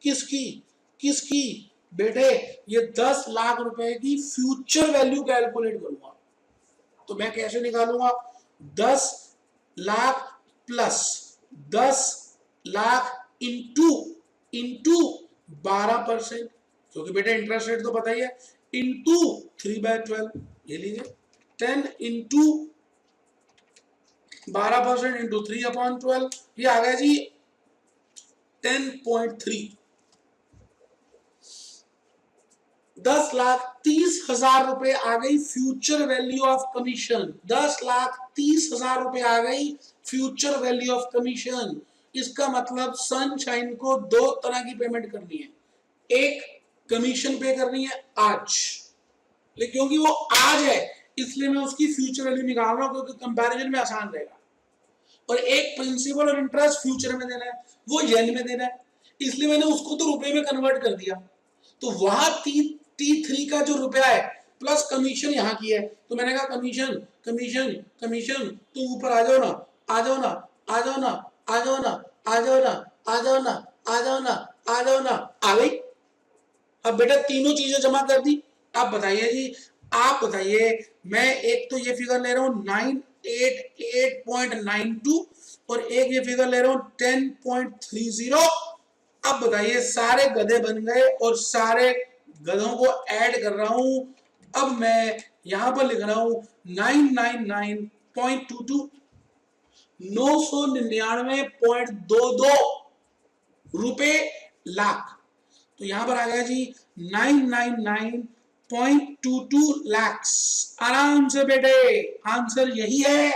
किसकी किसकी बेटे, ये 10 लाख रुपए की फ्यूचर वैल्यू कैलकुलेट करूंगा। तो मैं कैसे निकालूंगा, 10 लाख प्लस 10 लाख इंटू 12%, क्योंकि बेटा इंटरेस्ट रेट तो पता ही है, इंटू 3/12, ये लीजिए 10 इंटू 12% इंटू 3/12, ये आ गया जी 10.3। 10,30,000 रुपए आ गई फ्यूचर वैल्यू ऑफ कमीशन। 10,30,000 रुपए आ गई फ्यूचर वैल्यू ऑफ कमीशन। इसका मतलब सनशाइन को 2 तरह की पेमेंट करनी है, एक कमीशन पे करनी है आज, लेकिन क्योंकि वो आज है इसलिए मैं उसकी फ्यूचर वैल्यू निकाल रहा हूं क्योंकि कंपैरिजन में आसान रहेगा। और एक प्रिंसिपल और इंटरेस्ट फ्यूचर में देना है, वो येन में देना है, इसलिए मैंने उसको तो रुपए में कन्वर्ट कर दिया। तो वहां T3 का जो रुपया है प्लस कमीशन यहाँ की है, तो मैंने कहा कमीशन कमीशन कमीशन, तो ऊपर आ जाओ ना, आ जाओ ना, आ जाओ ना, आ जाओ ना, आ जाओ ना, आ जाओ ना, आ जाओ ना, आ जाओ ना, आ गई। अब बेटा तीनों चीजें जमा कर दी। आप बताइए जी, आप बताइए, मैं एक तो ये फिगर ले रहा हूं 988.92 और एक ये फिगर ले रहा हूं 10.30। अब बताइए सारे गधे बन गए और सारे गधों को ऐड कर रहा हूं। अब मैं यहां पर लिख रहा हूं 999.22, 999.22 रुपए लाख। तो यहां पर आ गया जी 999.22 लैक्स। आराम से बेटे, आंसर यही है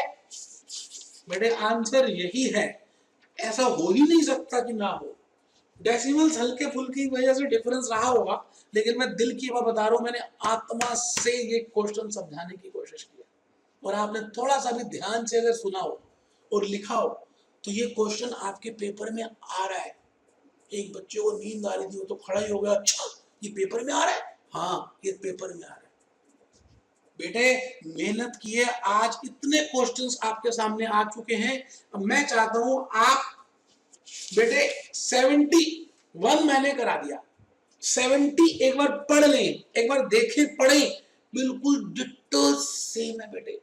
बेटे, आंसर यही है। ऐसा हो ही नहीं सकता कि ना हो। डेसिमल्स हल्के फुल्के की वजह से डिफरेंस रहा होगा, लेकिन मैं दिल की बात बता रहा हूं, मैंने आत्मा से ये क्वेश्चन समझाने की कोशिश की और आपने थोड़ा सा भी ध्यान से अगर सुना हो और लिखा हो तो ये क्वेश्चन आपके पेपर में आ रहा है। एक बच्चे को नींद आ रही थी, वो तो खड़ा ही हो गया, अच्छा ये पेपर में आ रहा है, हाँ ये पेपर में आ रहा है। बेटे मेहनत किए, आज इतने क्वेश्चंस आपके सामने आ चुके हैं। अब मैं चाहता हूं आप बेटे 71 मैंने करा दिया, 70 एक बार पढ़ लें, एक बार देखें पढ़ें, बिल्कुल डिट्टो सेम है बेटे।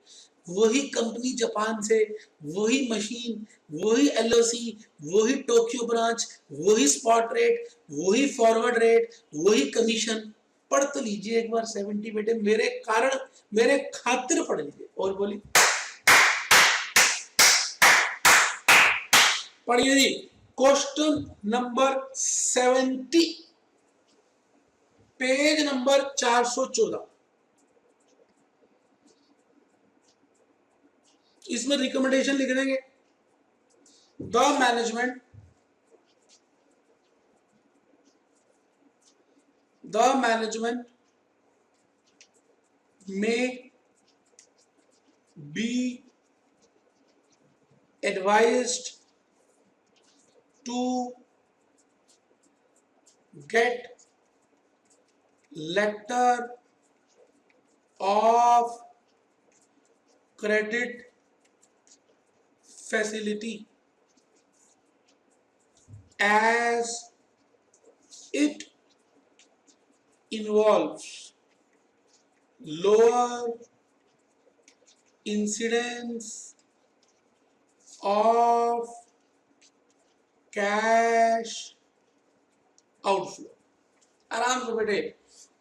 वही कंपनी जापान से, वही मशीन, वही एलओसी, वही टोक्यो ब्रांच, वही स्पॉट रेट, वही फॉरवर्ड रेट, वही कमीशन। पढ़ तो लीजिए एक बार 70 बेटे, मेरे कारण, मेरे खातिर पढ़ लीजिए। और बोली पढ़िए जी, क्वेश्चन नंबर 70, पेज नंबर 414। इसमें रिकमेंडेशन लिख देंगे, the management may be advised to get letter of credit facility as it involves lower incidence of cash outflow। आराम से बेटे,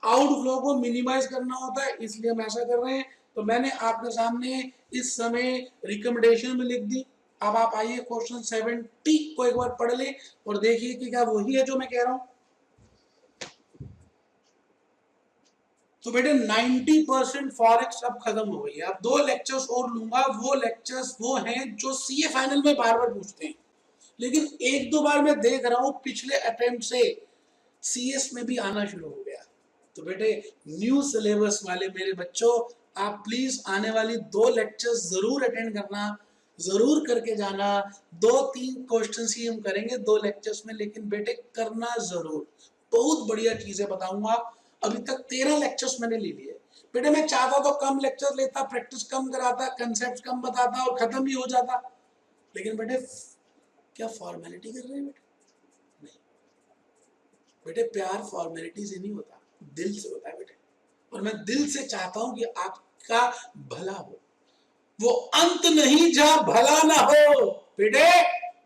आउटफ्लो को मिनिमाइज करना होता है, इसलिए हम ऐसा कर रहे हैं। तो मैंने आपके सामने इस समय रिकमेंडेशन में लिख दी। अब आप आइए क्वेश्चन 70 को एक बार पढ़ ले और देखिए कि क्या वही है जो मैं कह रहा हूं। तो बेटे 90% फॉरेक्स अब खत्म हो गई है। अब 2 लेक्चर्स और लूंगा। वो लेक्चर्स वो हैं जो सीए फाइनल में बार बार पूछते हैं, लेकिन एक दो बार मैं देख रहा हूं पिछले अटेम्प्ट से सीएस में भी आना शुरू हो गया। तो बेटे न्यू सिलेबस वाले मेरे बच्चों, आप प्लीज आने वाली 2 लेक्चर्स जरूर अटेंड करना, जरूर करके जाना। 2-3 क्वेश्चन ही हम करेंगे 2 लेक्चर्स में, लेकिन बेटे करना जरूर। बहुत बढ़िया चीजें बताऊंगा। अभी तक 13 लेक्चर्स मैंने ले लिए। बेटे मैं चाहता तो कम लेक्चर लेता, प्रैक्टिस कम कराता, कंसेप्ट कम बताता और खत्म भी हो जाता, लेकिन बेटे क्या फॉर्मेलिटी कर रहे हैं बेटे? नहीं बेटे, प्यार फॉर्मेलिटी से नहीं होता, दिल से होता है बेटे। और मैं दिल से चाहता हूं कि आपका भला हो, वो अंत नहीं जहां भला ना हो। बेटे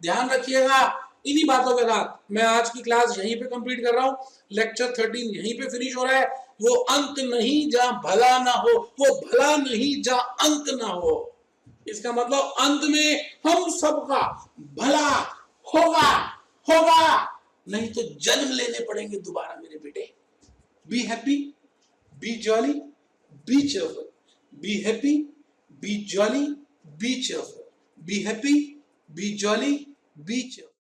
ध्यान रखिएगा इन्हीं बातों के साथ। मैं आज की क्लास यहीं पे कंप्लीट कर रहा हूं। लेक्चर 13 यहीं पे फिनिश हो रहा है। वो अंत नहीं जहां भला ना हो, वो भला नहीं जहां अंत ना हो। इसका मतलब अंत में हम सबका भला होगा, होगा, नहीं तो जन्म लेने पड़ेंगे दोबारा मेरे बेटे। Be happy, be jolly, be cheerful, be happy, be jolly, be cheerful, be happy, be jolly, be cheerful।